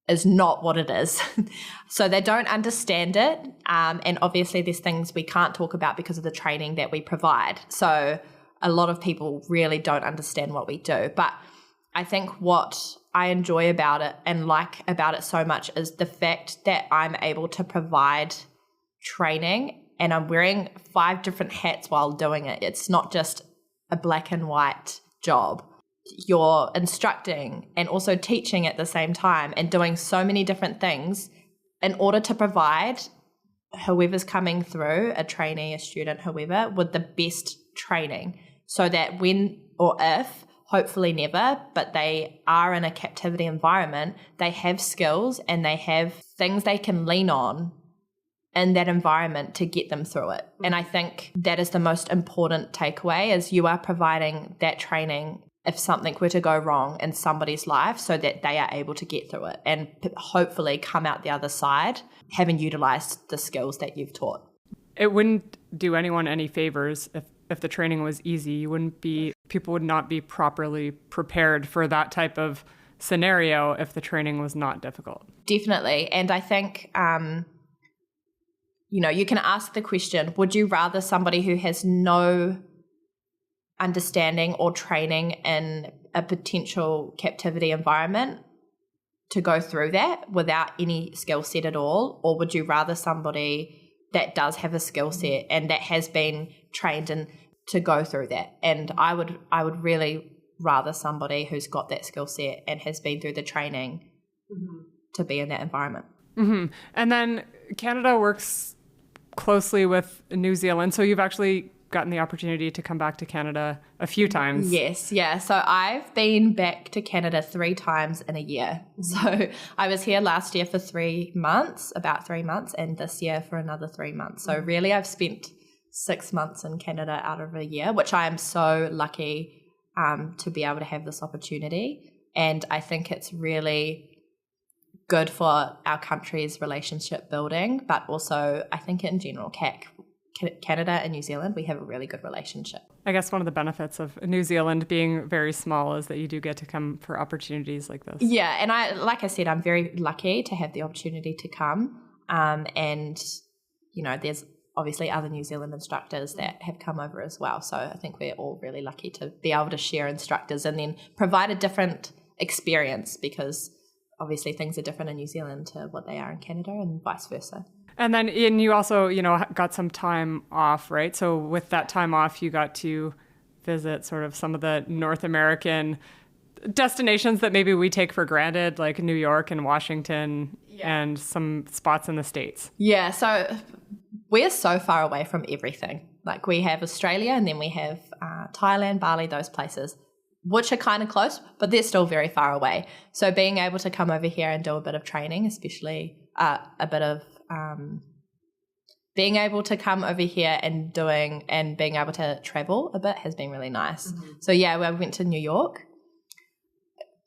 C: is not what it is. So they don't understand it. And obviously there's things we can't talk about because of the training that we provide. So a lot of people really don't understand what we do. But I think what I enjoy about it and like about it so much is the fact that I'm able to provide training and I'm wearing 5 different hats while doing it. It's not just a black and white job. You're instructing and also teaching at the same time and doing so many different things in order to provide whoever's coming through, a trainee, a student, whoever, with the best training so that when or if, hopefully never, but they are in a captivity environment, they have skills and they have things they can lean on in that environment to get them through it. And I think that is the most important takeaway is you are providing that training if something were to go wrong in somebody's life so that they are able to get through it and hopefully come out the other side having utilized the skills that you've taught.
A: It wouldn't do anyone any favors if the training was easy. People would not be properly prepared for that type of scenario if the training was not difficult.
C: Definitely. And I think, you can ask the question, would you rather somebody who has no understanding or training in a potential captivity environment to go through that without any skill set at all? Or would you rather somebody that does have a skill set and that has been trained in to go through that? And I would really rather somebody who's got that skill set and has been through the training to be in that environment.
A: Mm-hmm. And then Canada works closely with New Zealand. So you've actually gotten the opportunity to come back to Canada a few times.
C: Yes, yeah. So I've been back to Canada 3 times in a year. So I was here last year for 3 months, about 3 months, and this year for another 3 months. So really I've spent 6 months in Canada out of a year, which I am so lucky to be able to have this opportunity. And I think it's really good for our country's relationship building, but also I think in general, Canada and New Zealand, we have a really good relationship.
A: I guess one of the benefits of New Zealand being very small is that you do get to come for opportunities like this.
C: Yeah, and like I said, I'm very lucky to have the opportunity to come. And, there's obviously other New Zealand instructors that have come over as well. So I think we're all really lucky to be able to share instructors and then provide a different experience because obviously things are different in New Zealand to what they are in Canada and vice versa.
A: And then you also, got some time off, right? So with that time off, you got to visit sort of some of the North American destinations that maybe we take for granted, like New York and Washington and some spots in the States. Yeah,
C: so we're so far away from everything. Like we have Australia and then we have Thailand, Bali, those places, which are kind of close, but they're still very far away. So being able to come over here and do a bit of training, especially being able to come over here and being able to travel a bit has been really nice. Mm-hmm. So yeah, we went to New York.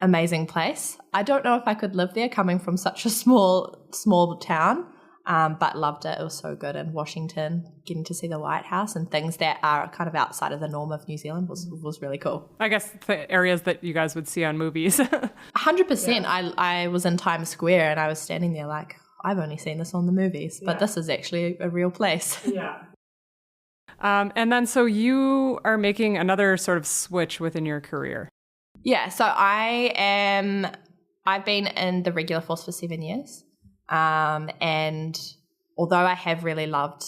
C: Amazing place. I don't know if I could live there coming from such a small town, but loved it. It was so good. And Washington, getting to see the White House and things that are kind of outside of the norm of New Zealand was really cool.
A: I guess the areas that you guys would see on movies.
C: 100%. Yeah. I was in Times Square and I was standing there like, I've only seen this on the movies, but this is actually a real place.
A: Yeah. And then so you are making another sort of switch within your career.
C: Yeah, so I've been in the regular force for 7 years. And although I have really loved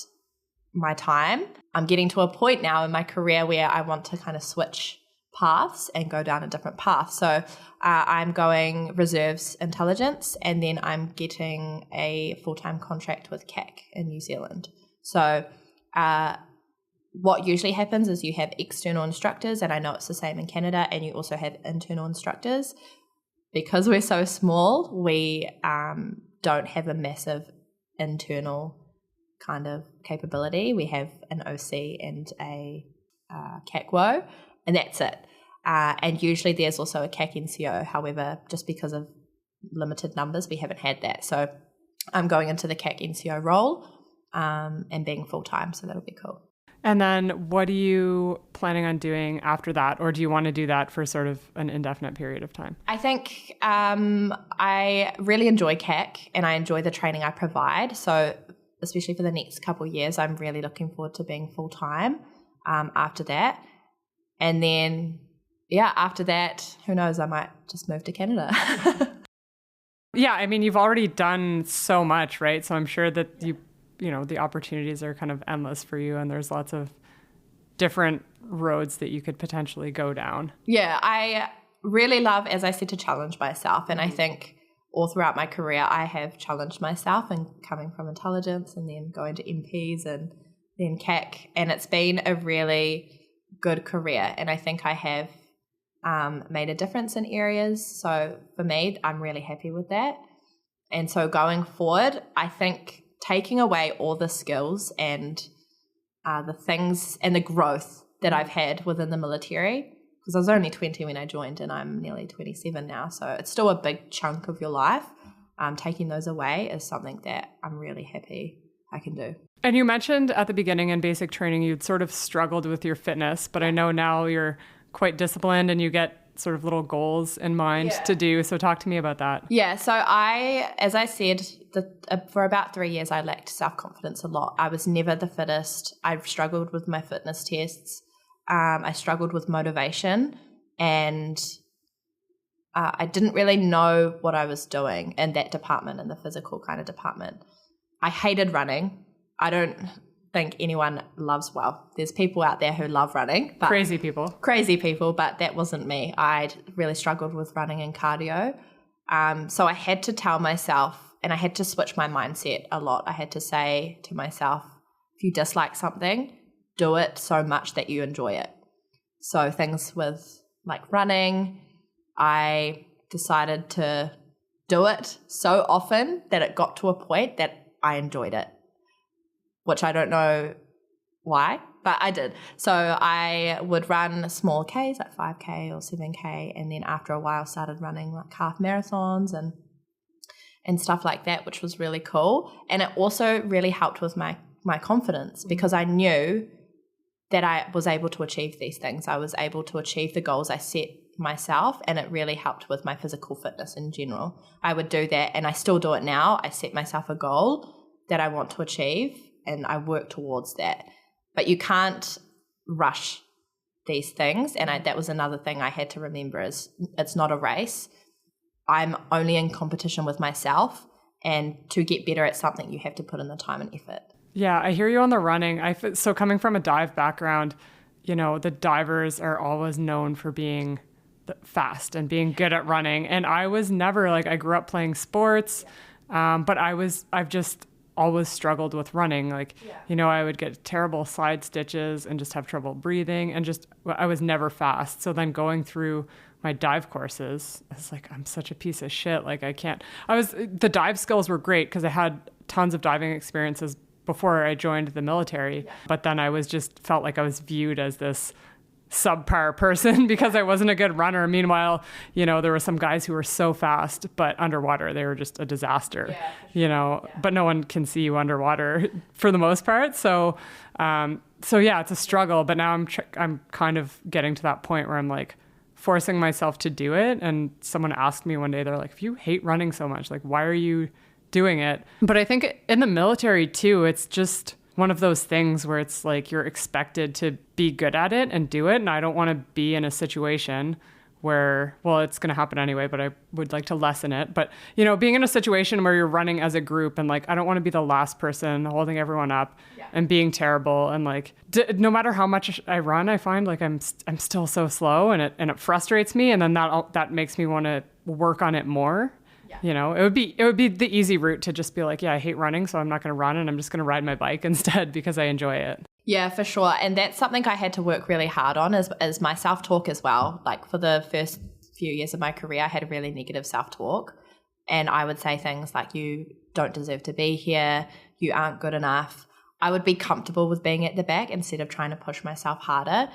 C: my time, I'm getting to a point now in my career where I want to kind of switch paths and go down a different path. So I'm going reserves intelligence and then I'm getting a full-time contract with CAC in New Zealand. So what usually happens is you have external instructors, and I know it's the same in Canada, and you also have internal instructors. Because we're so small, we don't have a massive internal kind of capability. We have an OC and a CACWO, and that's it. And usually there's also a CAC NCO. However, just because of limited numbers, we haven't had that. So I'm going into the CAC NCO role and being full-time, so that'll be cool.
A: And then what are you planning on doing after that? Or do you want to do that for sort of an indefinite period of time?
C: I think I really enjoy CAC and I enjoy the training I provide. So especially for the next couple of years, I'm really looking forward to being full-time after that. And then, after that, who knows, I might just move to Canada.
A: Yeah, I mean, you've already done so much, right? So I'm sure that the opportunities are kind of endless for you, and there's lots of different roads that you could potentially go down.
C: Yeah, I really love, as I said, to challenge myself. And I think all throughout my career, I have challenged myself, and coming from intelligence and then going to MPs and then CAC. And it's been a really good career. And I think I have made a difference in areas. So for me, I'm really happy with that. And so going forward, I think taking away all the skills and the things and the growth that I've had within the military, because I was only 20 when I joined and I'm nearly 27 now, so it's still a big chunk of your life. Taking those away is something that I'm really happy I can do.
A: And you mentioned at the beginning in basic training you'd sort of struggled with your fitness, but I know now you're quite disciplined and you get sort of little goals in mind to do. So talk to me about that.
C: Yeah, so as I said, for about 3 years, I lacked self-confidence a lot. I was never the fittest. I've struggled with my fitness tests. I struggled with motivation, and I didn't really know what I was doing in that department, in the physical kind of department. I hated running. I don't think anyone loves, there's people out there who love running. But
A: Crazy people,
C: but that wasn't me. I'd really struggled with running and cardio. So I had to tell myself, and I had to switch my mindset a lot. I had to say to myself, if you dislike something, do it so much that you enjoy it. So things with like running, I decided to do it so often that it got to a point that I enjoyed it, which I don't know why, but I did. So I would run small Ks, like 5K or 7K, and then after a while started running like half marathons and stuff like that, which was really cool. And it also really helped with my confidence, because I knew that I was able to achieve these things. I was able to achieve the goals I set myself, and it really helped with my physical fitness in general. I would do that, and I still do it now. I set myself a goal that I want to achieve, and I work towards that. But you can't rush these things, and that was another thing I had to remember, is it's not a race. I'm only in competition with myself, and to get better at something, you have to put in the time and effort.
A: Yeah, I hear you on the running. So coming from a dive background, the divers are always known for being fast and being good at running. And I was never I grew up playing sports, but I've just always struggled with running. I would get terrible side stitches and just have trouble breathing, and I was never fast. So then going through my dive courses, it's I'm such a piece of shit. The dive skills were great because I had tons of diving experiences before I joined the military, but then I felt like I was viewed as this subpar person because I wasn't a good runner. Meanwhile, there were some guys who were so fast, but underwater, they were just a disaster, but no one can see you underwater for the most part. So it's a struggle, but now I'm kind of getting to that point where I'm forcing myself to do it. And someone asked me one day, they're like, if you hate running so much, why are you doing it? But I think in the military too, it's just one of those things where it's you're expected to be good at it and do it. And I don't want to be in a situation where, it's going to happen anyway, but I would like to lessen it. But, being in a situation where you're running as a group and I don't want to be the last person holding everyone up and being terrible. And no matter how much I run, I find I'm still so slow, and it frustrates me. And then that makes me want to work on it more. Yeah. It would be the easy route to just be I hate running, so I'm not going to run, and I'm just going to ride my bike instead because I enjoy it.
C: Yeah, for sure. And that's something I had to work really hard on is my self-talk as well. For the first few years of my career, I had a really negative self-talk, and I would say things like, you don't deserve to be here, you aren't good enough. I would be comfortable with being at the back instead of trying to push myself harder.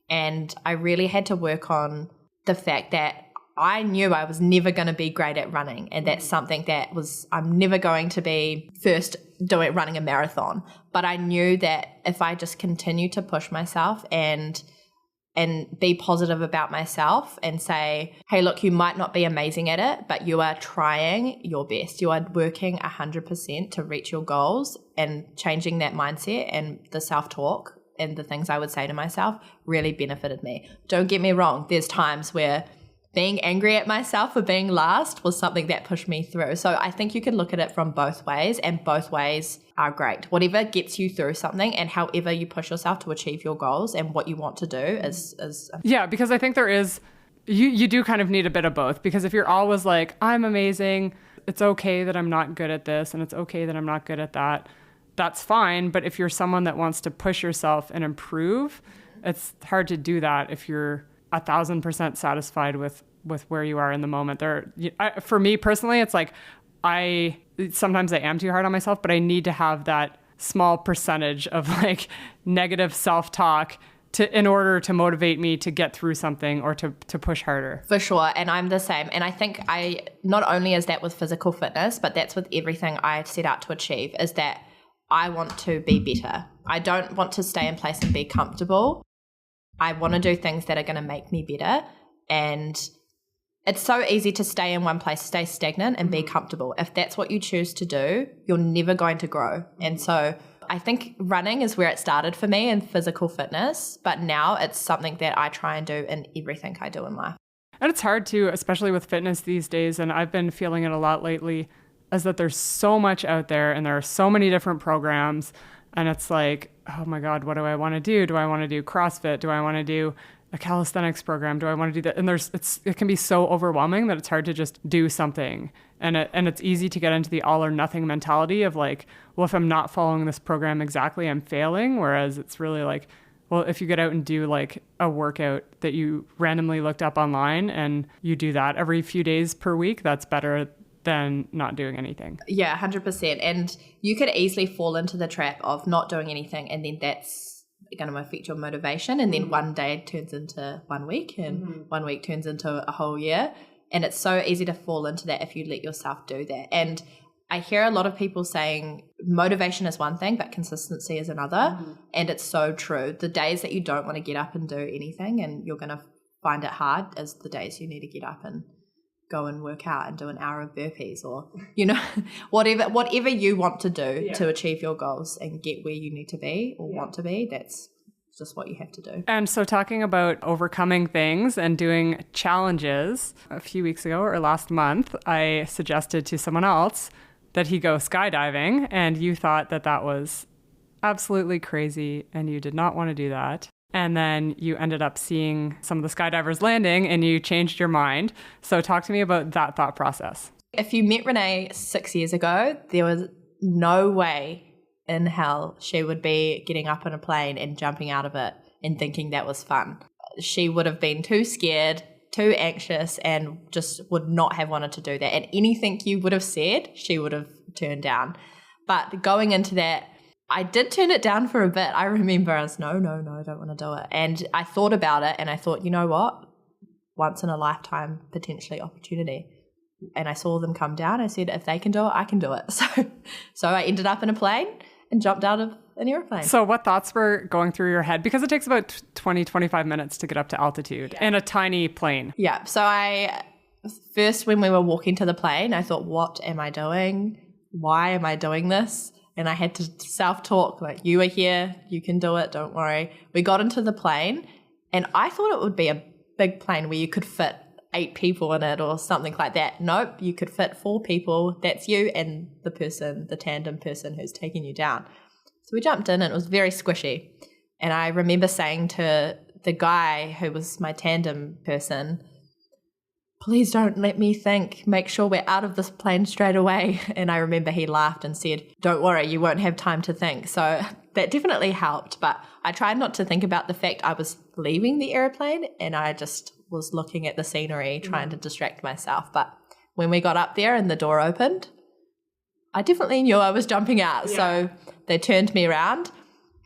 C: And I really had to work on the fact that I knew I was never going to be great at running. And that's something that I'm never going to be first running a marathon. But I knew that if I just continue to push myself and be positive about myself and say, hey, look, you might not be amazing at it, but you are trying your best. You are working 100% to reach your goals, and changing that mindset and the self-talk and the things I would say to myself really benefited me. Don't get me wrong. There's times where being angry at myself for being last was something that pushed me through. So I think you can look at it from both ways, and both ways are great. Whatever gets you through something and however you push yourself to achieve your goals and what you want to do is
A: yeah, because I think there is, you do kind of need a bit of both, because if you're always like, I'm amazing, it's okay that I'm not good at this, and it's okay that I'm not good at that, that's fine. But if you're someone that wants to push yourself and improve, it's hard to do that if you're 1,000% satisfied with where you are in the moment. For me personally, it's like sometimes I am too hard on myself, but I need to have that small percentage of like negative self-talk in order to motivate me to get through something or to push harder.
C: For sure. And I'm the same. And I think not only is that with physical fitness, but that's with everything I set out to achieve, is that I want to be better. I don't want to stay in place and be comfortable. I want to do things that are going to make me better. And it's so easy to stay in one place, stay stagnant and be comfortable. If that's what you choose to do, you're never going to grow. And so I think running is where it started for me in physical fitness, but now it's something that I try and do in everything I do in life.
A: And it's hard too, especially with fitness these days, and I've been feeling it a lot lately, is that there's so much out there and there are so many different programs, and it's like, oh my God, what do I want to do? Do I want to do CrossFit? Do I want to do a calisthenics program? Do I want to do that? And it can be so overwhelming that it's hard to just do something. And it's easy to get into the all or nothing mentality of like, well, if I'm not following this program exactly, I'm failing. Whereas it's really like, well, if you get out and do like a workout that you randomly looked up online and you do that every few days per week, that's better than not doing anything.
C: Yeah, 100%. And you could easily fall into the trap of not doing anything, and then that's going to affect your motivation, and then one day turns into 1 week, and 1 week turns into a whole year. And it's so easy to fall into that if you let yourself do that. And I hear a lot of people saying motivation is one thing, but consistency is another. And it's so true. The days that you don't want to get up and do anything and you're going to find it hard is the days you need to get up and go and work out and do an hour of burpees, or, you know, whatever you want to do to achieve your goals and get where you need to be or want to be, that's just what you have to do.
A: And so talking about overcoming things and doing challenges, a few weeks ago or last month, I suggested to someone else that he go skydiving, and you thought that that was absolutely crazy and you did not want to do that. And then you ended up seeing some of the skydivers landing and you changed your mind. So talk to me about that thought process.
C: If you met Renee 6 years ago, there was no way in hell she would be getting up in a plane and jumping out of it and thinking that was fun. She would have been too scared, too anxious, and just would not have wanted to do that. And anything you would have said, she would have turned down. But going into that, I did turn it down for a bit. I remember I was, no, I don't want to do it. And I thought about it and I thought, you know what? Once in a lifetime, potentially opportunity. And I saw them come down. I said, if they can do it, I can do it. So I ended up in a plane and jumped out of an airplane.
A: So what thoughts were going through your head? Because it takes about 20-25 minutes to get up to altitude in a tiny plane.
C: Yeah. So first when we were walking to the plane, I thought, what am I doing? Why am I doing this? And I had to self-talk, like, you are here, you can do it, don't worry. We got into the plane, and I thought it would be a big plane where you could fit 8 people in it or something like that. Nope, you could fit 4 people. That's you and the tandem person who's taking you down. So we jumped in, and it was very squishy. And I remember saying to the guy who was my tandem person, please don't let me think, make sure we're out of this plane straight away. And I remember he laughed and said, don't worry, you won't have time to think. So that definitely helped, but I tried not to think about the fact I was leaving the airplane, and I just was looking at the scenery, trying to distract myself. But when we got up there and the door opened, I definitely knew I was jumping out. Yeah. So they turned me around,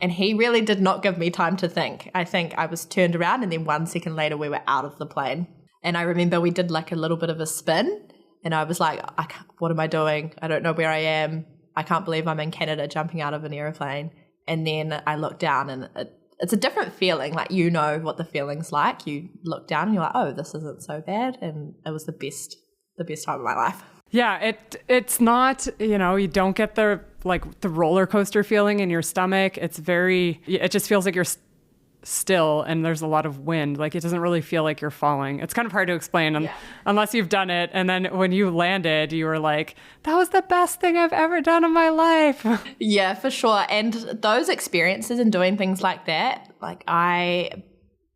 C: and he really did not give me time to think. I think I was turned around, and then 1 second later we were out of the plane. And I remember we did like a little bit of a spin, and I was like, what am I doing? I don't know where I am. I can't believe I'm in Canada jumping out of an airplane. And then I looked down, and it's a different feeling. Like, you know what the feeling's like. You look down and you're like, oh, this isn't so bad. And it was the best time of my life.
A: Yeah, it's not, you don't get the roller coaster feeling in your stomach. It just feels like you're still, and there's a lot of wind. Like, it doesn't really feel like you're falling. It's kind of hard to explain unless you've done it. And then when you landed, you were like, that was the best thing I've ever done in my life.
C: Yeah, for sure. And those experiences and doing things like that, like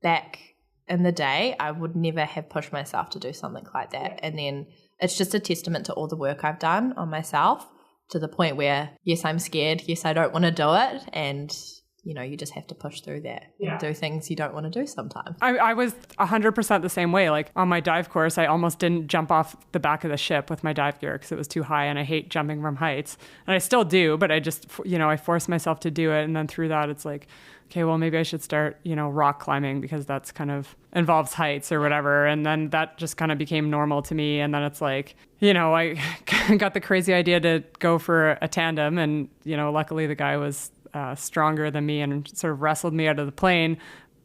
C: back in the day, I would never have pushed myself to do something like that. And then it's just a testament to all the work I've done on myself, to the point where, yes, I'm scared. Yes, I don't want to do it. And you just have to push through that and do things you don't want to do sometimes.
A: I was 100% the same way. Like, on my dive course, I almost didn't jump off the back of the ship with my dive gear because it was too high, and I hate jumping from heights. And I still do, but I just, I forced myself to do it. And then through that, it's like, okay, well, maybe I should start, rock climbing, because that's kind of involves heights or whatever. And then that just kind of became normal to me. And then it's like, I got the crazy idea to go for a tandem. And, luckily the guy was stronger than me and sort of wrestled me out of the plane.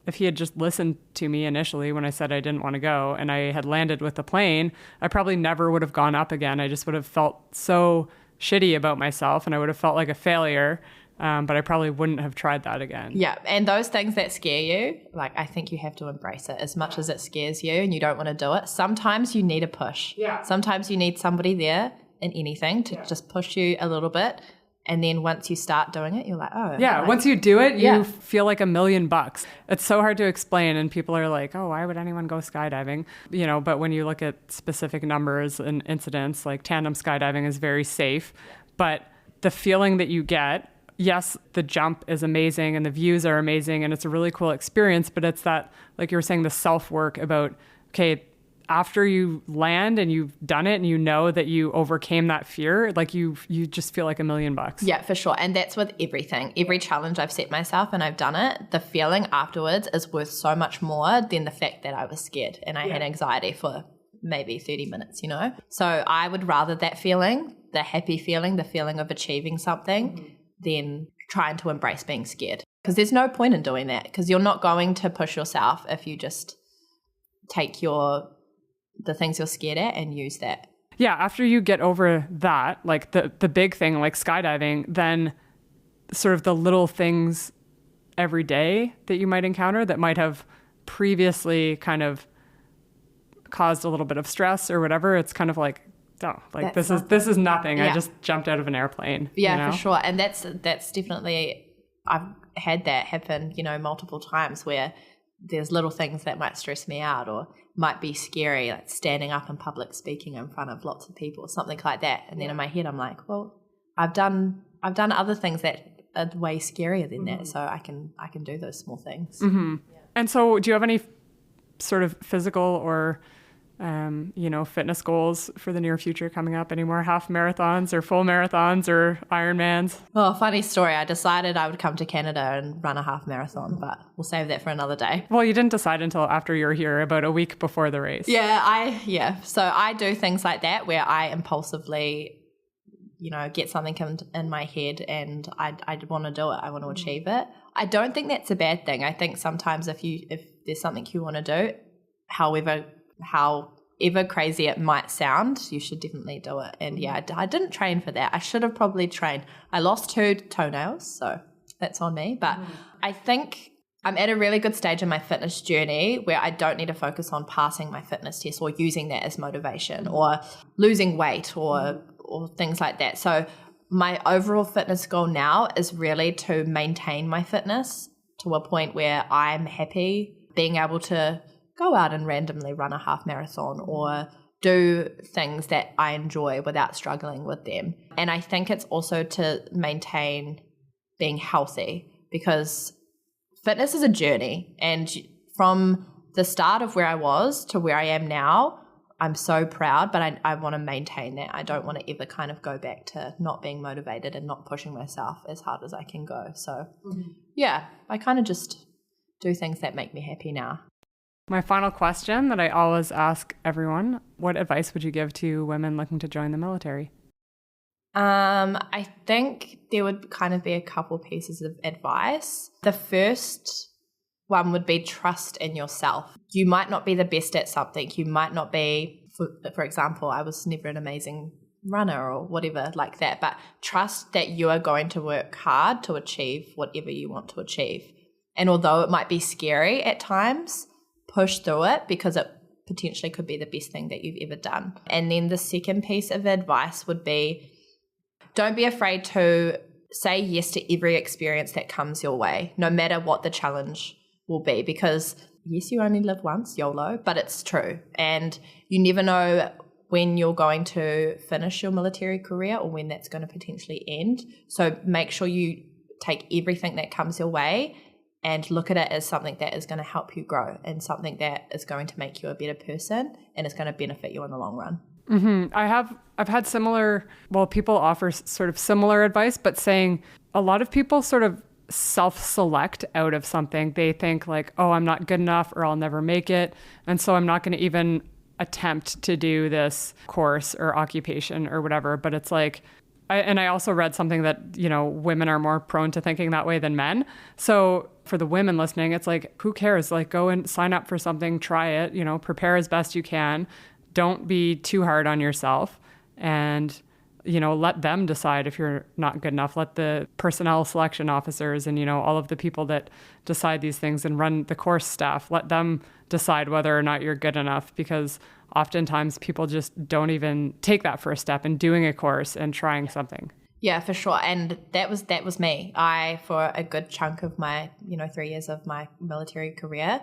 A: If he had just listened to me initially when I said I didn't want to go, and I had landed with the plane, I probably never would have gone up again. I just would have felt so shitty about myself, and I would have felt like a failure. But I probably wouldn't have tried that again.
C: Yeah. And those things that scare you, like, I think you have to embrace it as much as it scares you and you don't want to do it. Sometimes you need a push. Yeah. Sometimes you need somebody there in anything to just push you a little bit. And then once you start doing it, you're like, oh.
A: Yeah, once you do it, you feel like $1,000,000. It's so hard to explain, and people are like, oh, why would anyone go skydiving? But when you look at specific numbers and incidents, like tandem skydiving is very safe. But the feeling that you get, yes, the jump is amazing and the views are amazing and it's a really cool experience, but it's that, like you were saying, the self-work about, okay, after you land and you've done it and you know that you overcame that fear, like you just feel like $1,000,000.
C: Yeah, for sure. And that's with everything. Every challenge I've set myself and I've done it, the feeling afterwards is worth so much more than the fact that I was scared and I had anxiety for maybe 30 minutes, So I would rather that feeling, the happy feeling, the feeling of achieving something, than trying to embrace being scared. Because there's no point in doing that, because you're not going to push yourself if you just take the things you're scared at and use that.
A: Yeah, after you get over that, like the big thing, like skydiving, then sort of the little things every day that you might encounter that might have previously kind of caused a little bit of stress or whatever, it's kind of like, oh, like this is nothing. Yeah. I just jumped out of an airplane.
C: Yeah, for sure. And that's definitely, I've had that happen, multiple times, where there's little things that might stress me out or might be scary, like standing up in public speaking in front of lots of people, something like that. And then in my head, I'm like, well, I've done other things that are way scarier than that, so I can do those small things.
A: Mm-hmm. Yeah. And so, do you have any sort of physical or fitness goals for the near future coming up? Any more half marathons or full marathons or Ironmans?
C: Oh, funny story. I decided I would come to Canada and run a half marathon, but we'll save that for another day.
A: Well, you didn't decide until after you were here, about a week before the race.
C: So I do things like that where I impulsively, get something in my head and I want to do it. I want to achieve it. I don't think that's a bad thing. I think sometimes if there's something you want to do, however crazy it might sound, you should definitely do it. And I didn't train for that. I should have probably trained. I lost 2 toenails, so that's on me. But I think I'm at a really good stage in my fitness journey where I don't need to focus on passing my fitness test or using that as motivation or losing weight or things like that. So my overall fitness goal now is really to maintain my fitness to a point where I'm happy being able to go out and randomly run a half marathon or do things that I enjoy without struggling with them. And I think it's also to maintain being healthy, because fitness is a journey. And from the start of where I was to where I am now, I'm so proud, but I want to maintain that. I don't want to ever kind of go back to not being motivated and not pushing myself as hard as I can go. So I kind of just do things that make me happy now.
A: My final question that I always ask everyone, what advice would you give to women looking to join the military?
C: I think there would kind of be a couple pieces of advice. The first one would be trust in yourself. You might not be the best at something. You might not be, for example, I was never an amazing runner or whatever like that, but trust that you are going to work hard to achieve whatever you want to achieve. And although it might be scary at times, push through it because it potentially could be the best thing that you've ever done. And then the second piece of advice would be, don't be afraid to say yes to every experience that comes your way, no matter what the challenge will be, because yes, you only live once, YOLO, but it's true. And you never know when you're going to finish your military career or when that's going to potentially end. So make sure you take everything that comes your way and look at it as something that is going to help you grow and something that is going to make you a better person and is going to benefit you in the long run.
A: Mm-hmm. I've had similar, people offer sort of similar advice, but saying a lot of people sort of self-select out of something. They think like, oh, I'm not good enough or I'll never make it. And so I'm not going to even attempt to do this course or occupation or whatever. But it's like, I also read something that, women are more prone to thinking that way than men. So for the women listening, it's like, who cares? Like, go and sign up for something, try it, prepare as best you can. Don't be too hard on yourself and, let them decide if you're not good enough. Let the personnel selection officers and, all of the people that decide these things and run the course staff, let them decide whether or not you're good enough, because oftentimes people just don't even take that first step in doing a course and trying something.
C: Yeah, for sure. And that was me. For a good chunk of my, 3 years of my military career,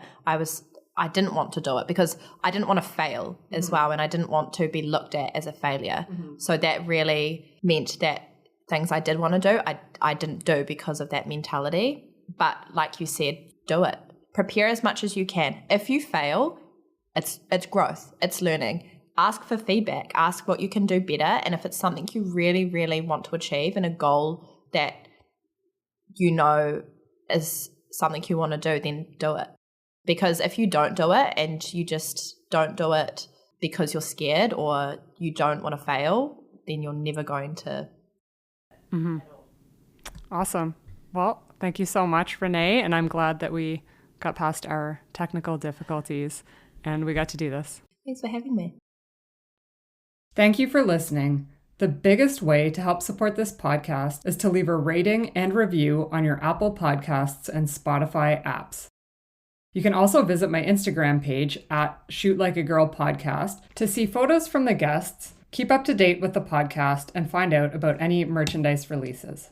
C: I didn't want to do it because I didn't want to fail as well. And I didn't want to be looked at as a failure. So that really meant that things I did want to do, I didn't do because of that mentality. But like you said, do it. Prepare as much as you can. If you fail, it's growth, it's learning. Ask for feedback, ask what you can do better. And if it's something you really, really want to achieve and a goal that is something you want to do, then do it. Because if you don't do it and you just don't do it because you're scared or you don't want to fail, then you're never going to.
A: Mm-hmm. Awesome. Well, thank you so much, Renee. And I'm glad that we got past our technical difficulties and we got to do this.
C: Thanks for having me.
A: Thank you for listening. The biggest way to help support this podcast is to leave a rating and review on your Apple Podcasts and Spotify apps. You can also visit my Instagram page at shootlikeagirlpodcast to see photos from the guests, keep up to date with the podcast, and find out about any merchandise releases.